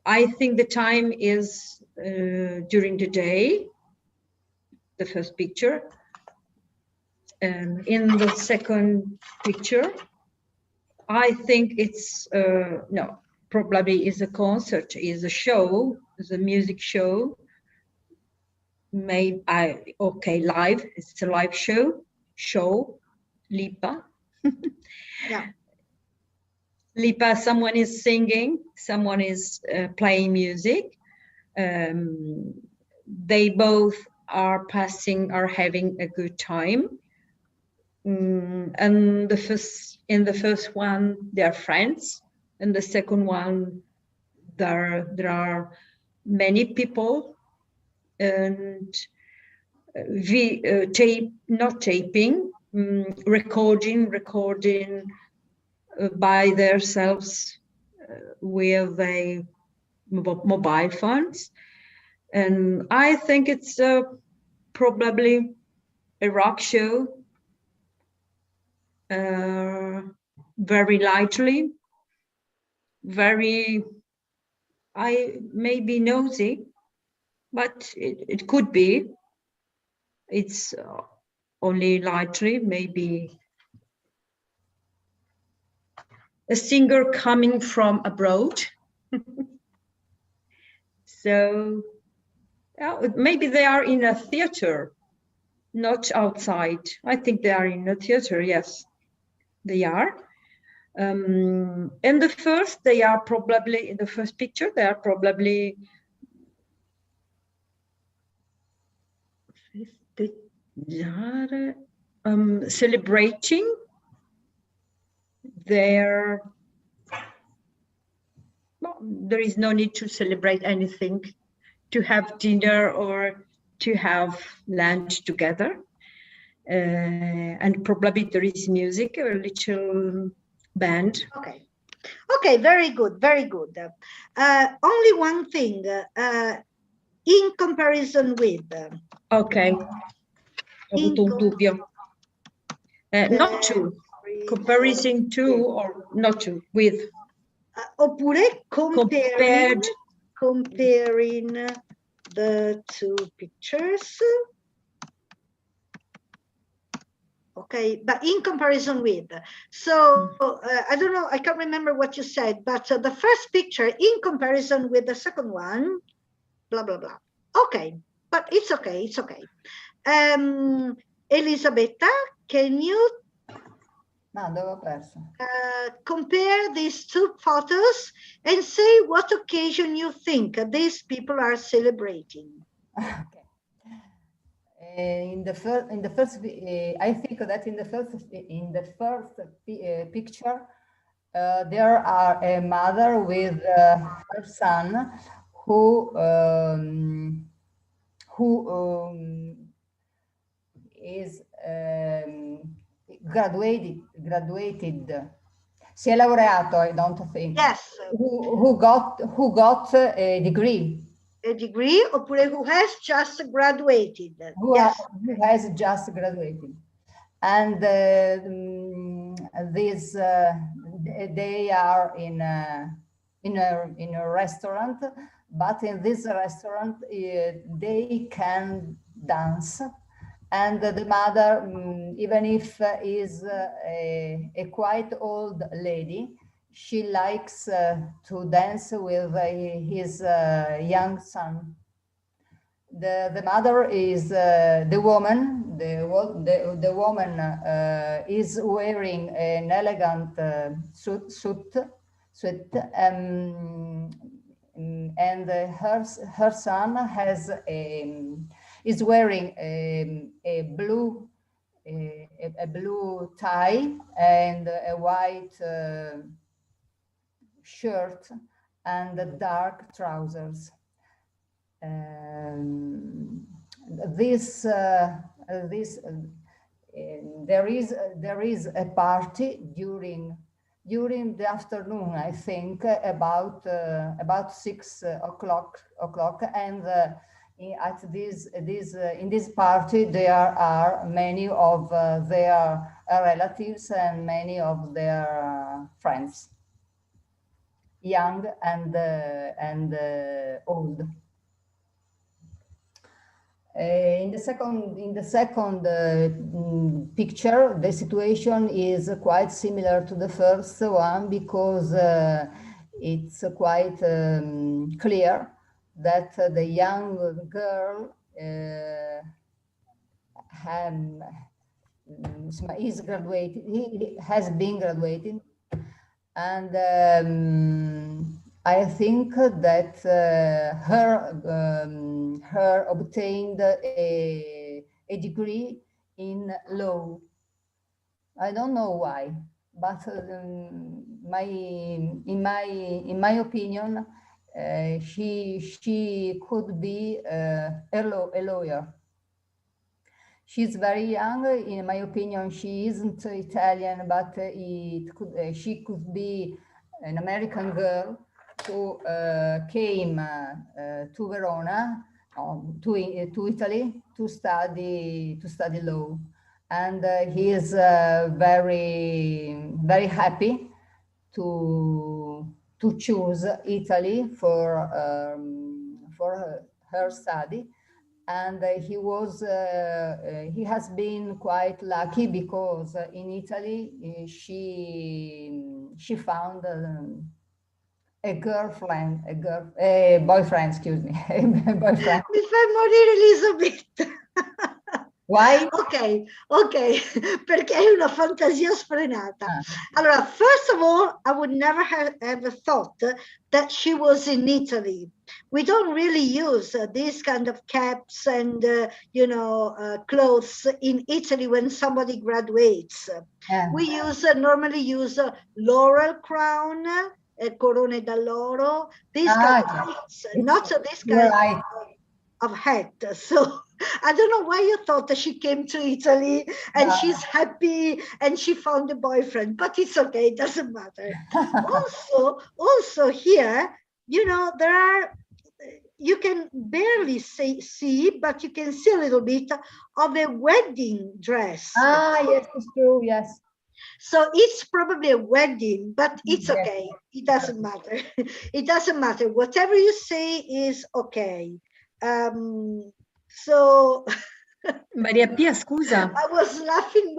I think the time is during the day. The first picture. In the second picture, I think it's no, probably is a concert, is a show, is a music show made live. It's a live show Lipa. Yeah. Lipa, someone is singing, someone is playing music. They both are having a good time. And in the first one, they are friends. In the second one, there are many people, and recording by themselves with a mobile phones. And I think it's probably a rock show, very lightly, I may be nosy, but it could be. It's only lightly, maybe a singer coming from abroad. So maybe they are in a theater, not outside. I think they are in a theater, yes, they are. In the first picture, they are probably celebrating their, there is no need to celebrate anything, to have dinner or to have lunch together. And probably there is music, a little band. Okay. Okay, very good, very good. Only one thing, in comparison with. Ok, ho avuto un dubbio. Not to, comparison to or not to, with. Oppure comparing the two pictures. Okay, but in comparison with. So I don't know, I can't remember what you said, but the first picture in comparison with the second one, blah, blah, blah. Okay, but it's okay, it's okay. Elisabetta, can you compare these two photos and say what occasion you think these people are celebrating? Okay. In the first, I think that in the first picture, there are a mother with her son who is graduated. Si è laureato, I don't think. Yes. Who got a degree. A degree, oppure who has just graduated. Who has just graduated. And they are in a restaurant, but in this restaurant they can dance. And the mother, even if is a quite old lady, she likes to dance with his young son. The mother is the woman. The woman is wearing an elegant suit, and her son has is wearing a blue tie and a white shirt and dark trousers. There is a party during the afternoon, I think, about 6 o'clock, and at in this party there are many of their relatives and many of their friends, young and old. In the second picture, the situation is quite similar to the first one, because it's quite clear that the young girl is graduated. He has been graduated, and I think that her obtained a degree in law. I don't know why, but in my opinion, she could be a lawyer. She's very young. In my opinion, she isn't Italian, but she could be an American girl who came to Verona, to Italy, to study law, and he is very happy to choose Italy for her study. And he has been quite lucky, because in Italy she found a boyfriend, excuse me, a boyfriend. Mi fai morire, Elisabetta. Why? Ok, perché hai una fantasia sfrenata. Allora, first of all, I would never have ever thought that she was in Italy. We don't really use these kind of caps and, clothes in Italy when somebody graduates. We normally use laurel crown, corone d'alloro, these kind of hats, not this kind of hat. So I don't know why you thought that she came to Italy and she's happy and she found a boyfriend, but it's okay, it doesn't matter. also here, you know, there are, you can barely see, but you can see a little bit of a wedding dress. Ah, yes, it's true, yes. So it's probably a wedding, but it's okay. It doesn't matter. It doesn't matter. Whatever you say is okay. So Maria Pia, scusa. I was laughing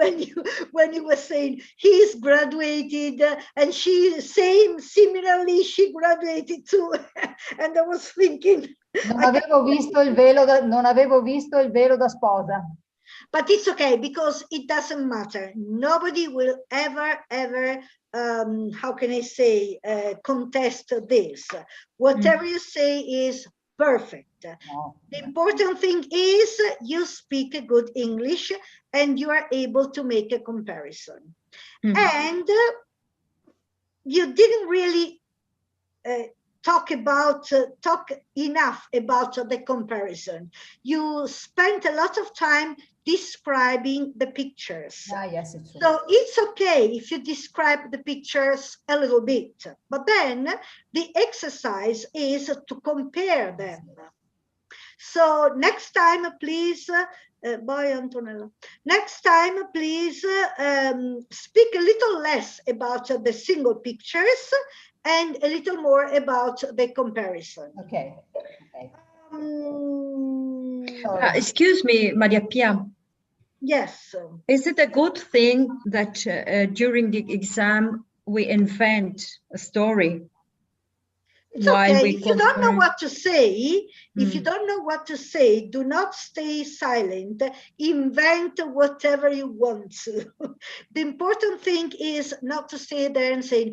when you were saying he's graduated and she similarly she graduated too, and I was thinking. Non avevo visto il velo da sposa. But it's okay because it doesn't matter. Nobody will ever, how can I say, contest this. Whatever you say is perfect. No. The important thing is you speak a good English and you are able to make a comparison. And you didn't really talk enough about the comparison. You spent a lot of time describing the pictures. Ah, yes, it's true. So it's okay if you describe the pictures a little bit, but then the exercise is to compare them. So next time, please, bye, Antonella. Next time, please speak a little less about the single pictures and a little more about the comparison. Okay. Excuse me, Maria Pia. Yes. Is it a good thing that during the exam we invent a story? It's okay. If you don't know what to say, if you don't know what to say, do not stay silent. Invent whatever you want to. The important thing is not to stay there and say,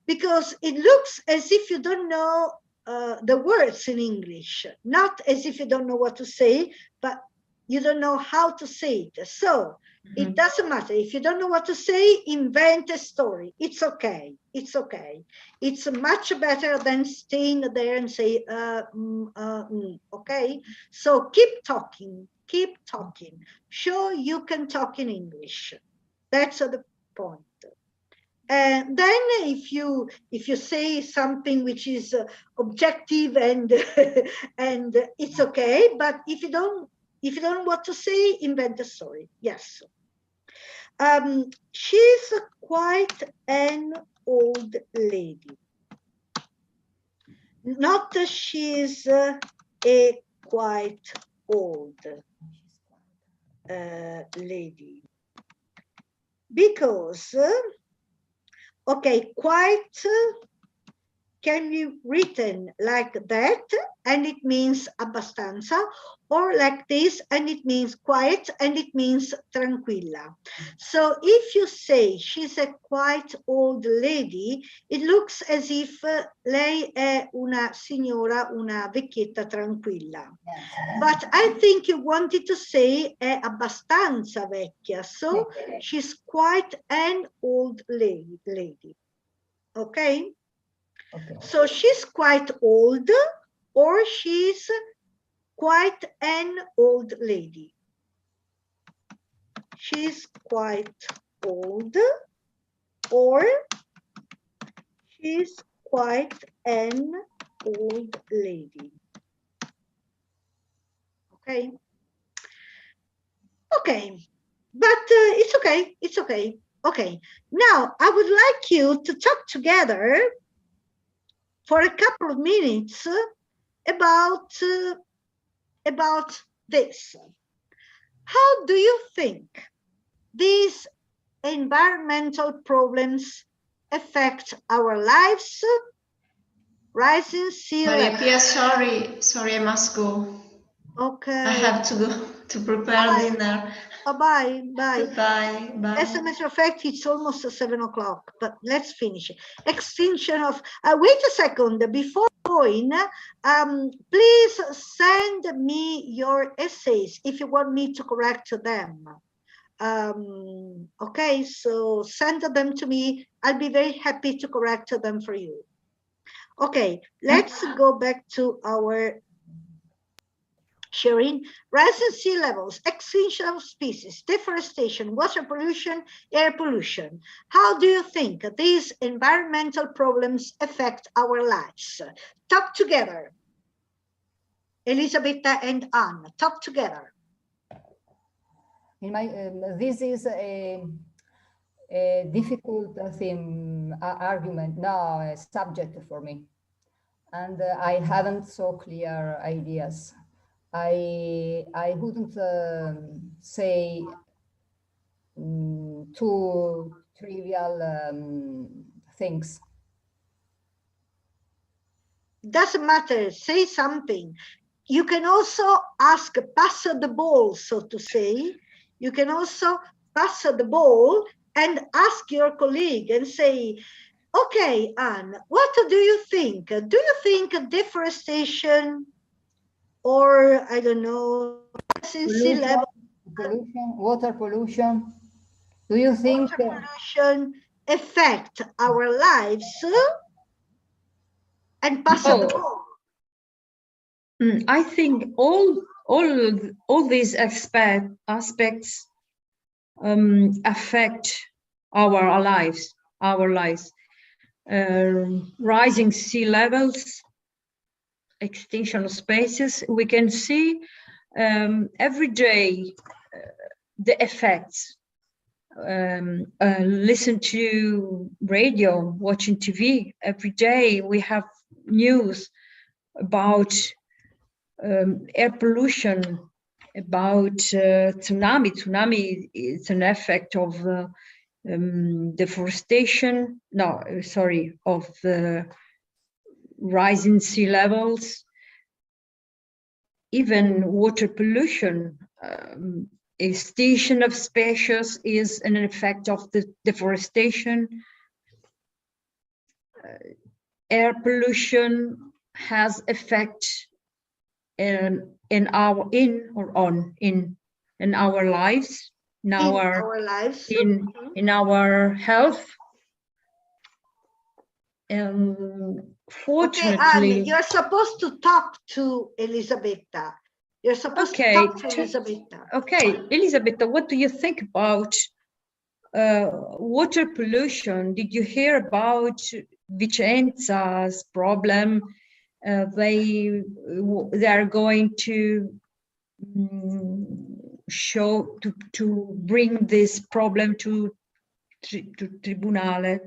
because it looks as if you don't know the words in English, not as if you don't know what to say, but you don't know how to say it. So it doesn't matter. If you don't know what to say, invent a story. It's okay. It's okay. It's much better than staying there and say, okay? So keep talking. Keep talking. Sure, you can talk in English. That's the point. And then if you say something which is objective and and it's okay, but if you don't know what to say, invent a story. Yes. She's quite an old lady. Not that she's a quite old lady. Because, okay, quite can be written like that, and it means abbastanza, or like this, and it means quiet, and it means tranquilla. So if you say she's a quite old lady, it looks as if lei è una signora, una vecchietta tranquilla. But I think you wanted to say è abbastanza vecchia, so she's quite an old lady. Okay? Okay. So she's quite old, or she's quite an old lady. She's quite old, or she's quite an old lady. Okay. Okay, but it's okay. It's okay. Okay. Now I would like you to talk together for a couple of minutes about this. How do you think these environmental problems affect our lives? Rising sea level. Maria Pia, sorry, I must go. Okay. I have to go to prepare dinner. Bye. Goodbye. Bye. As a matter of fact, it's almost 7 o'clock, but let's finish. Extinction of, wait a second, before going, please send me your essays if you want me to correct them. Okay, so send them to me. I'll be very happy to correct them for you. Okay, let's go back to our sharing, rising sea levels, extinction of species, deforestation, water pollution, air pollution. How do you think these environmental problems affect our lives? Talk together. Elisabetta and Anne, talk together. In my, this is a difficult theme, argument, no, a subject for me. And I haven't so clear ideas. I wouldn't say two trivial things. Doesn't matter, say something. You can also ask, pass the ball, so to say. You can also pass the ball and ask your colleague and say, okay, Anne, what do you think? Do you think deforestation or, I don't know, sea level, pollution, water pollution, do you think water pollution affect our lives? And pass the ball. I think all these aspects affect our lives. Rising sea levels, extinction of species. We can see every day the effects. Listen to radio, watching TV. Every day we have news about air pollution, about tsunami. Tsunami is an effect of deforestation. No, sorry, of the rising sea levels. Even water pollution, extinction of species is an effect of the deforestation. Air pollution has effect in our lives, in our health. Fortunately, okay, Anne, you're supposed to talk to Elisabetta. You're supposed to talk to Elisabetta. Okay, Elisabetta, what do you think about water pollution? Did you hear about Vicenza's problem? They are going to bring this problem to tribunal.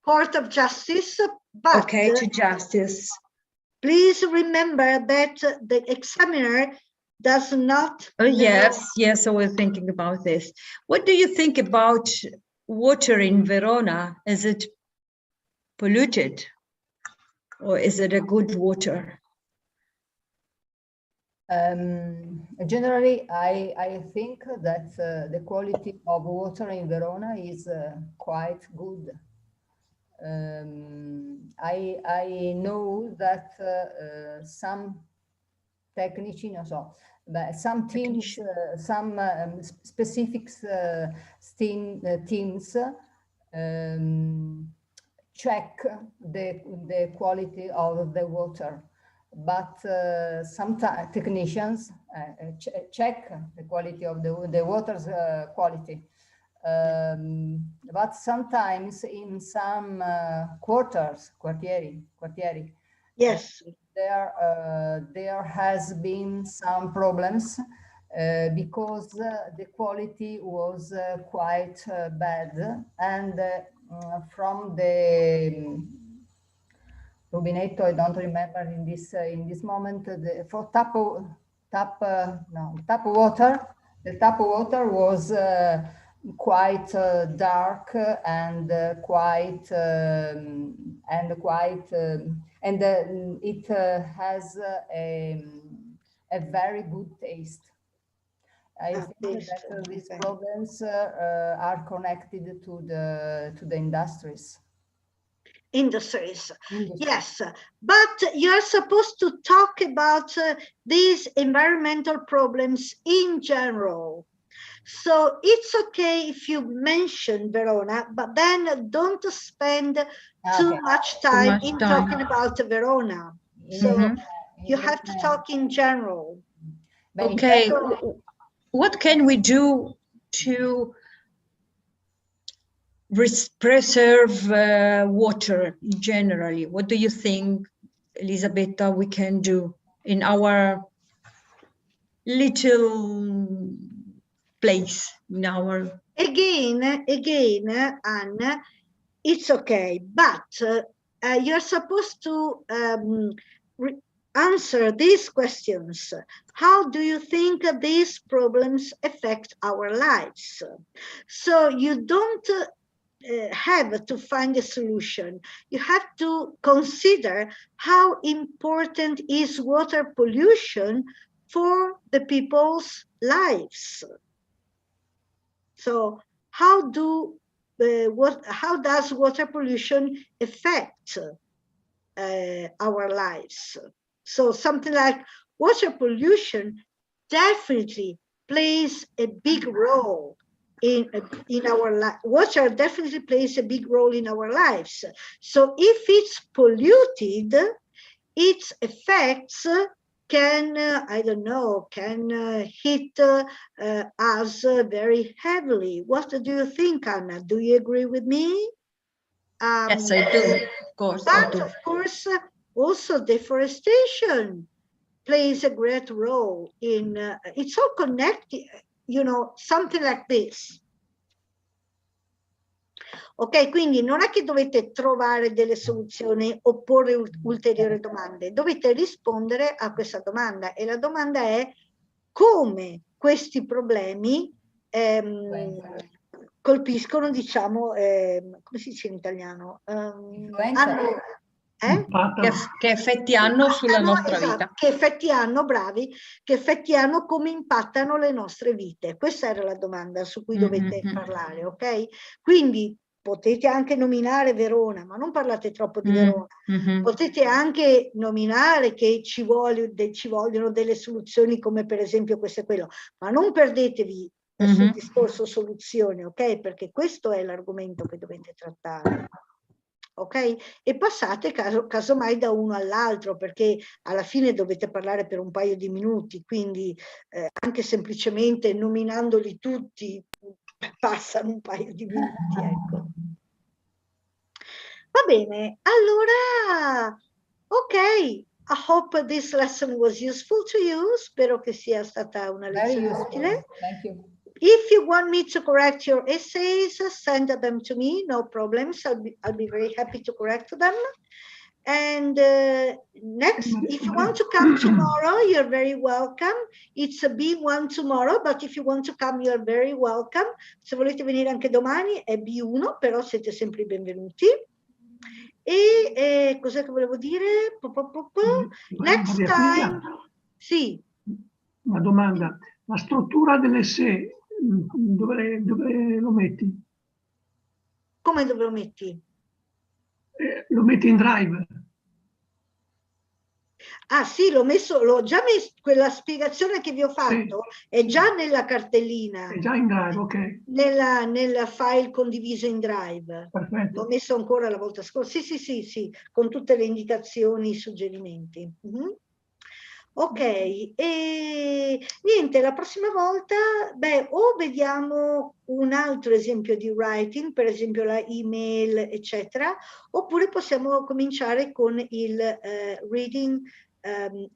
Court of Justice, but okay, to justice. Please remember that the examiner does not. Yes, so we're thinking about this. What do you think about water in Verona? Is it polluted or is it a good water? Generally, I think that the quality of water in Verona is quite good. I know that some technici, non so, but some teams, some specific teams check the quality of the water, but some technicians check the quality of the water's quality. But sometimes in some quartieri, yes, there has been some problems because the quality was quite bad, and from the rubinetto, I don't remember in this moment, for tap water, the tap water was quite dark and it has a very good taste. I think that these problems are connected to the industries. Yes, but you're supposed to talk about these environmental problems in general. So it's okay if you mention Verona, but then don't spend too much time talking about Verona. So You have to talk in general. Okay, what can we do to preserve water generally? What do you think, Elisabetta, we can do in our little place, in our... Again, Anna, it's okay, but you're supposed to answer these questions. How do you think these problems affect our lives? So you don't have to find a solution. You have to consider how important is water pollution for the people's lives. So how does water pollution affect our lives? So something like water pollution definitely plays a big role in our life. Water definitely plays a big role in our lives. So if it's polluted, its effects can, I don't know, can hit us very heavily. What do you think, Anna? Do you agree with me? Yes, I do, of course. But of course, also deforestation plays a great role in, it's all connected, you know, something like this. Ok, quindi non è che dovete trovare delle soluzioni o porre ulteriori domande, dovete rispondere a questa domanda, e la domanda è come questi problemi colpiscono, diciamo, come si dice in italiano? Che effetti hanno sulla nostra vita. Che effetti hanno, bravi, che effetti hanno, come impattano le nostre vite. Questa era la domanda su cui dovete parlare, ok? Quindi potete anche nominare Verona, ma non parlate troppo di Verona. Potete anche nominare che ci vogliono delle soluzioni come per esempio questo e quello, ma non perdetevi sul discorso soluzioni, ok? Perché questo è l'argomento che dovete trattare. Ok? E passate casomai da uno all'altro, perché alla fine dovete parlare per un paio di minuti, quindi anche semplicemente nominandoli tutti passano un paio di minuti, ecco. Va bene, allora, ok, I hope this lesson was useful to you. Spero che sia stata una lezione utile. Thank you. If you want me to correct your essays, send them to me, no problems. I'll be very happy to correct them. And next, if you want to come tomorrow, you're very welcome. It's a B1 tomorrow, but if you want to come, you're very welcome. Se volete venire anche domani è B1, però siete sempre benvenuti. E cos'è che volevo dire? Next time. Sì. Una domanda. La struttura dell'essè, dove lo metti? Come dove lo metti? Lo metti in Drive. Ah sì, l'ho già messo, quella spiegazione che vi ho fatto è già nella cartellina. È già in Drive, ok. Nel file condiviso in Drive. Perfetto. L'ho messo ancora la volta scorsa. Sì, con tutte le indicazioni, i suggerimenti. Ok, e niente, la prossima volta, o vediamo un altro esempio di writing, per esempio la email, eccetera, oppure possiamo cominciare con il reading, come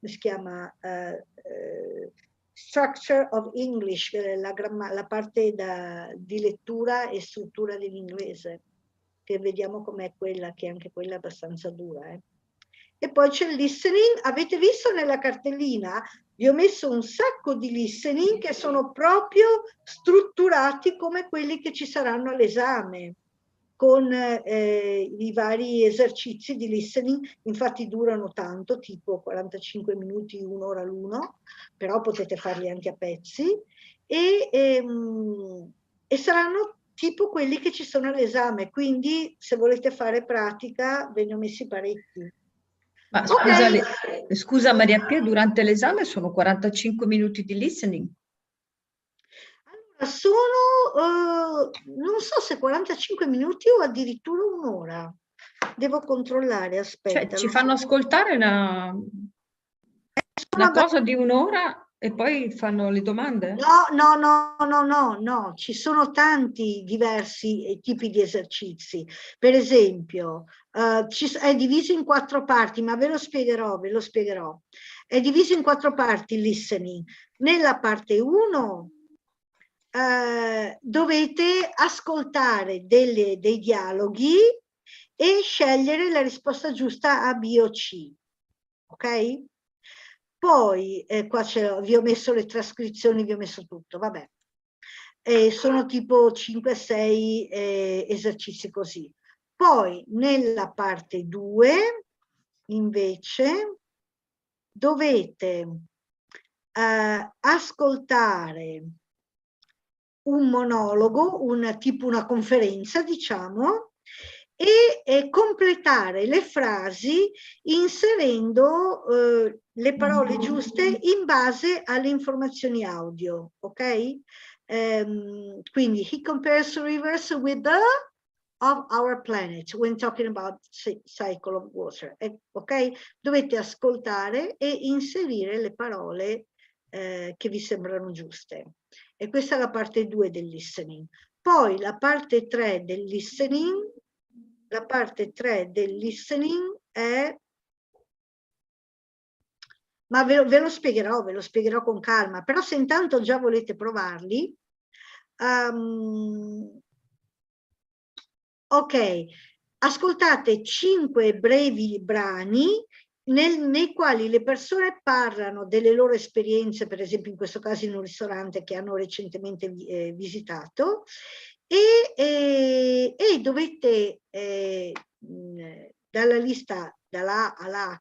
si chiama? Structure of English, la parte di lettura e struttura dell'inglese, che vediamo com'è quella, che anche quella è abbastanza dura, E poi c'è il listening. Avete visto nella cartellina? Vi ho messo un sacco di listening che sono proprio strutturati come quelli che ci saranno all'esame, con i vari esercizi di listening. Infatti durano tanto, tipo 45 minuti, un'ora l'uno, però potete farli anche a pezzi, e saranno tipo quelli che ci sono all'esame, quindi se volete fare pratica ve ne ho messi parecchi. Ma scusa Maria Pia, durante l'esame sono 45 minuti di listening? Allora, sono, non so se 45 minuti o addirittura un'ora. Devo controllare, aspetta. Cioè, ci fanno ascoltare una cosa di un'ora e poi fanno le domande? No, ci sono tanti diversi tipi di esercizi. Per esempio, è diviso in 4 parti, ma ve lo spiegherò. È diviso in 4 parti il listening. Nella parte 1 dovete ascoltare dei dialoghi e scegliere la risposta giusta a B o C. Ok? Poi qua vi ho messo le trascrizioni, vi ho messo tutto, vabbè. Sono tipo 5-6 esercizi così. Poi nella parte 2 invece dovete ascoltare un monologo, tipo una conferenza, diciamo, e completare le frasi inserendo le parole giuste in base alle informazioni audio, ok? Quindi, he compares rivers with the of our planet when talking about cycle of water, ok? Dovete ascoltare e inserire le parole che vi sembrano giuste. E questa è la parte 2 del listening. Poi la parte 3 del listening, è... Ma ve lo spiegherò con calma, però se intanto già volete provarli, ok, ascoltate 5 brevi brani nei quali le persone parlano delle loro esperienze, per esempio in questo caso in un ristorante che hanno recentemente visitato, e dovete dalla lista dalla A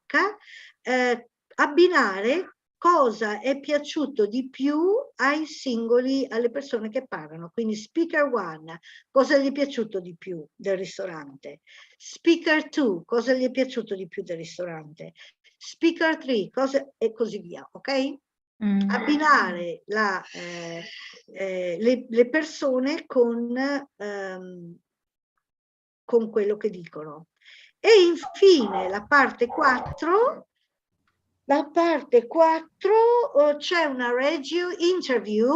all'H abbinare cosa è piaciuto di più alle persone che parlano. Quindi speaker 1, cosa gli è piaciuto di più del ristorante? Speaker 2, cosa gli è piaciuto di più del ristorante? Speaker 3, cosa, e così via, ok? Abbinare le persone con quello che dicono. E infine la parte 4, c'è una radio interview,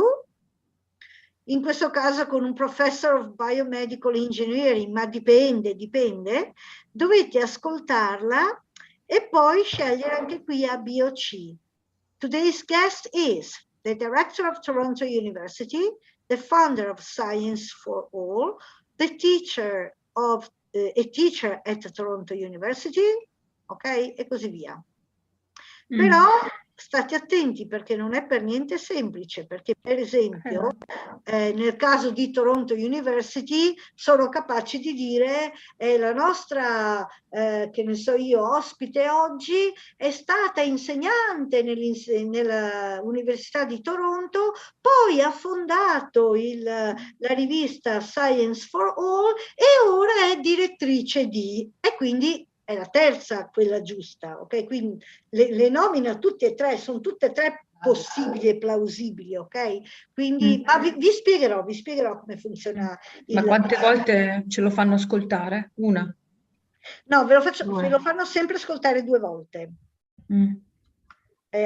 in questo caso con un professor of biomedical engineering, ma dipende, dovete ascoltarla e poi scegliere anche qui A, B o C. Today's guest is the director of Toronto University, the founder of Science for All, the teacher of a teacher at Toronto University, ok? E così via. Però state attenti perché non è per niente semplice, perché per esempio nel caso di Toronto University sono capaci di dire la nostra, che ne so io, ospite oggi è stata insegnante nella Università di Toronto, poi ha fondato la rivista Science for All e ora è direttrice di, e quindi è la terza quella giusta, ok? Quindi le nomina tutte e tre, sono tutte e tre possibili e plausibili, ok? Quindi vi spiegherò come funziona. Ma quante volte ce lo fanno ascoltare? Una? No, ve lo fanno sempre ascoltare 2 volte.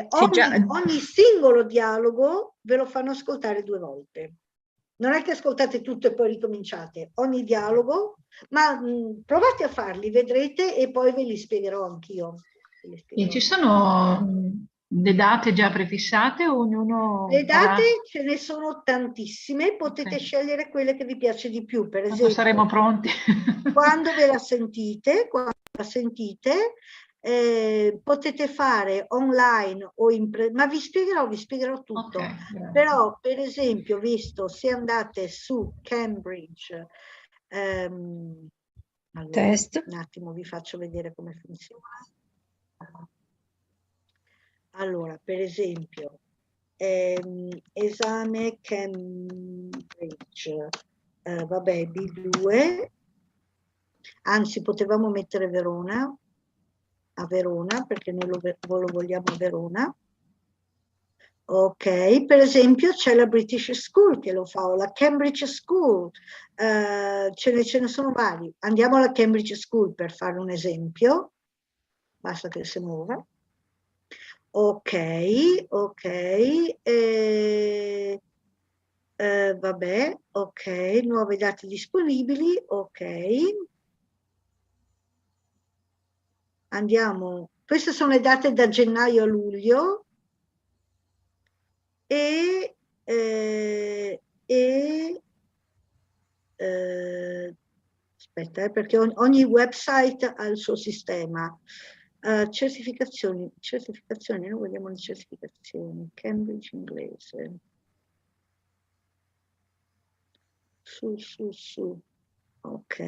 Ogni singolo dialogo ve lo fanno ascoltare 2 volte. Non è che ascoltate tutto e poi ricominciate, ogni dialogo, ma provate a farli, vedrete, e poi ve li spiegherò anch'io. E ci sono le date già prefissate o ognuno... Le date ce ne sono tantissime, potete scegliere quelle che vi piace di più, per esempio. Quando saremo pronti. Quando la sentite, potete fare online o ma vi spiegherò tutto. Però per esempio, visto se andate su Cambridge, allora, test, un attimo vi faccio vedere come funziona. Allora, per esempio, esame Cambridge, vabbè, B2, anzi potevamo mettere Verona, a Verona, perché noi lo vogliamo a Verona. Ok, per esempio c'è la British School che lo fa, o la Cambridge School, ce ne sono vari. Andiamo alla Cambridge School per fare un esempio, basta che si muova. Ok, ok, vabbè, ok, nuove date disponibili, ok. Andiamo, queste sono le date da gennaio a luglio e aspetta, perché ogni website ha il suo sistema. Certificazioni, noi vogliamo le certificazioni. Cambridge inglese. Su. Ok.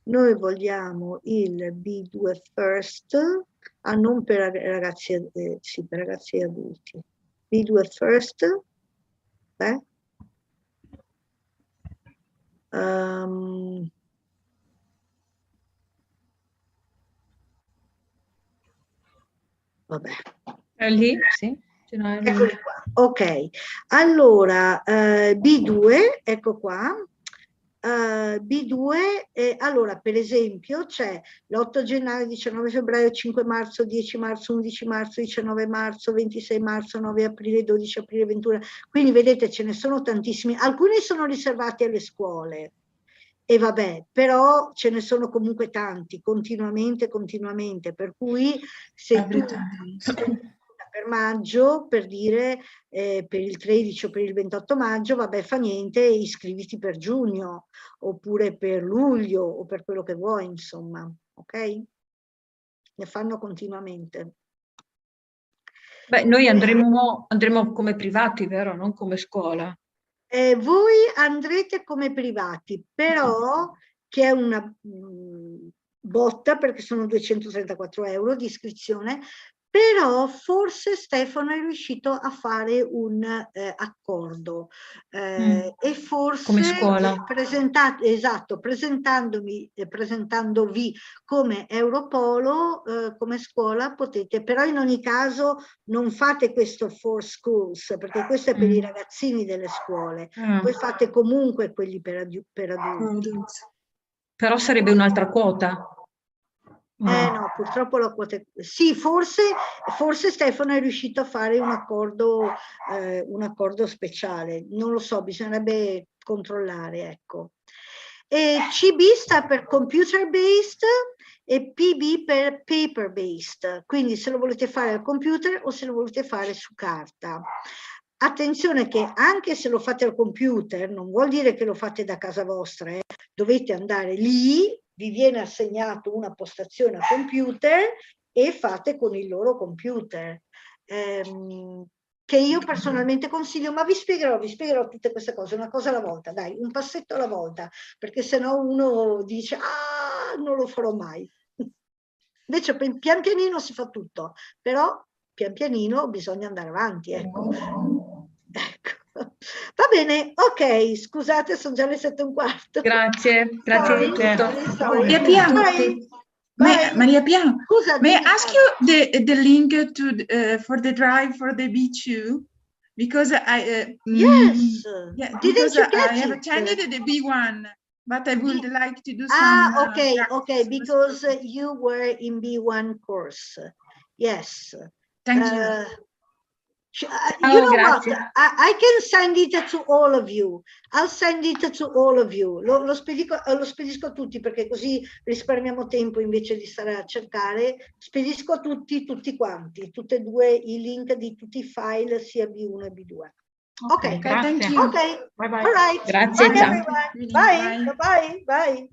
Noi vogliamo il B2 First, non per ragazzi, sì, per ragazzi adulti. B2 First. Beh. Vabbè. È lì, sì. Eccoli qua. Ok, allora B2, ecco qua. B2, allora per esempio c'è l'8 gennaio, 19 febbraio, 5 marzo, 10 marzo, 11 marzo, 19 marzo, 26 marzo, 9 aprile, 12 aprile, 21. Quindi vedete ce ne sono tantissimi, alcuni sono riservati alle scuole. E vabbè, però ce ne sono comunque tanti, continuamente, per cui se tu per maggio, per dire, per il 13 o per il 28 maggio, vabbè, fa niente, iscriviti per giugno, oppure per luglio, o per quello che vuoi, insomma, ok? Ne fanno continuamente. Beh, noi andremo come privati, vero? Non come scuola. Voi andrete come privati, però che è una botta perché sono 234 euro di iscrizione, però forse Stefano è riuscito a fare un accordo e forse come scuola. presentandovi come Europolo, come scuola potete, però in ogni caso non fate questo for schools, perché questo è per i ragazzini delle scuole, voi fate comunque quelli per adulti. Però sarebbe un'altra quota. No, purtroppo la quota... Sì, forse Stefano è riuscito a fare un accordo speciale, non lo so, bisognerebbe controllare, ecco. E CB sta per computer based e PB per paper based, quindi se lo volete fare al computer o se lo volete fare su carta. Attenzione che anche se lo fate al computer, non vuol dire che lo fate da casa vostra, dovete andare lì, vi viene assegnato una postazione a computer e fate con il loro computer, che io personalmente consiglio, ma vi spiegherò tutte queste cose, una cosa alla volta, dai, un passetto alla volta, perché sennò uno dice, ah, non lo farò mai. Invece pian pianino si fa tutto, però pian pianino bisogna andare avanti, ecco. Va bene, ok, scusate, sono già le 7:15. Grazie di tutto. Maria Pia, Maria Pia, Scusa, may I ask you the link to for the drive for the B2? Because yes, because I have attended the B1, but I would like to do some. Okay, because you were in B1 course. Yes. Thank you. You know what? I can send it to all of you. I'll send it to all of you. Lo spedisco a tutti perché così risparmiamo tempo invece di stare a cercare. Spedisco a tutti quanti, tutti e due i link di tutti i file sia B1 e B2. Ok, thank you. Ok, bye bye. all right. Grazie, bye, ciao. everyone. Bye.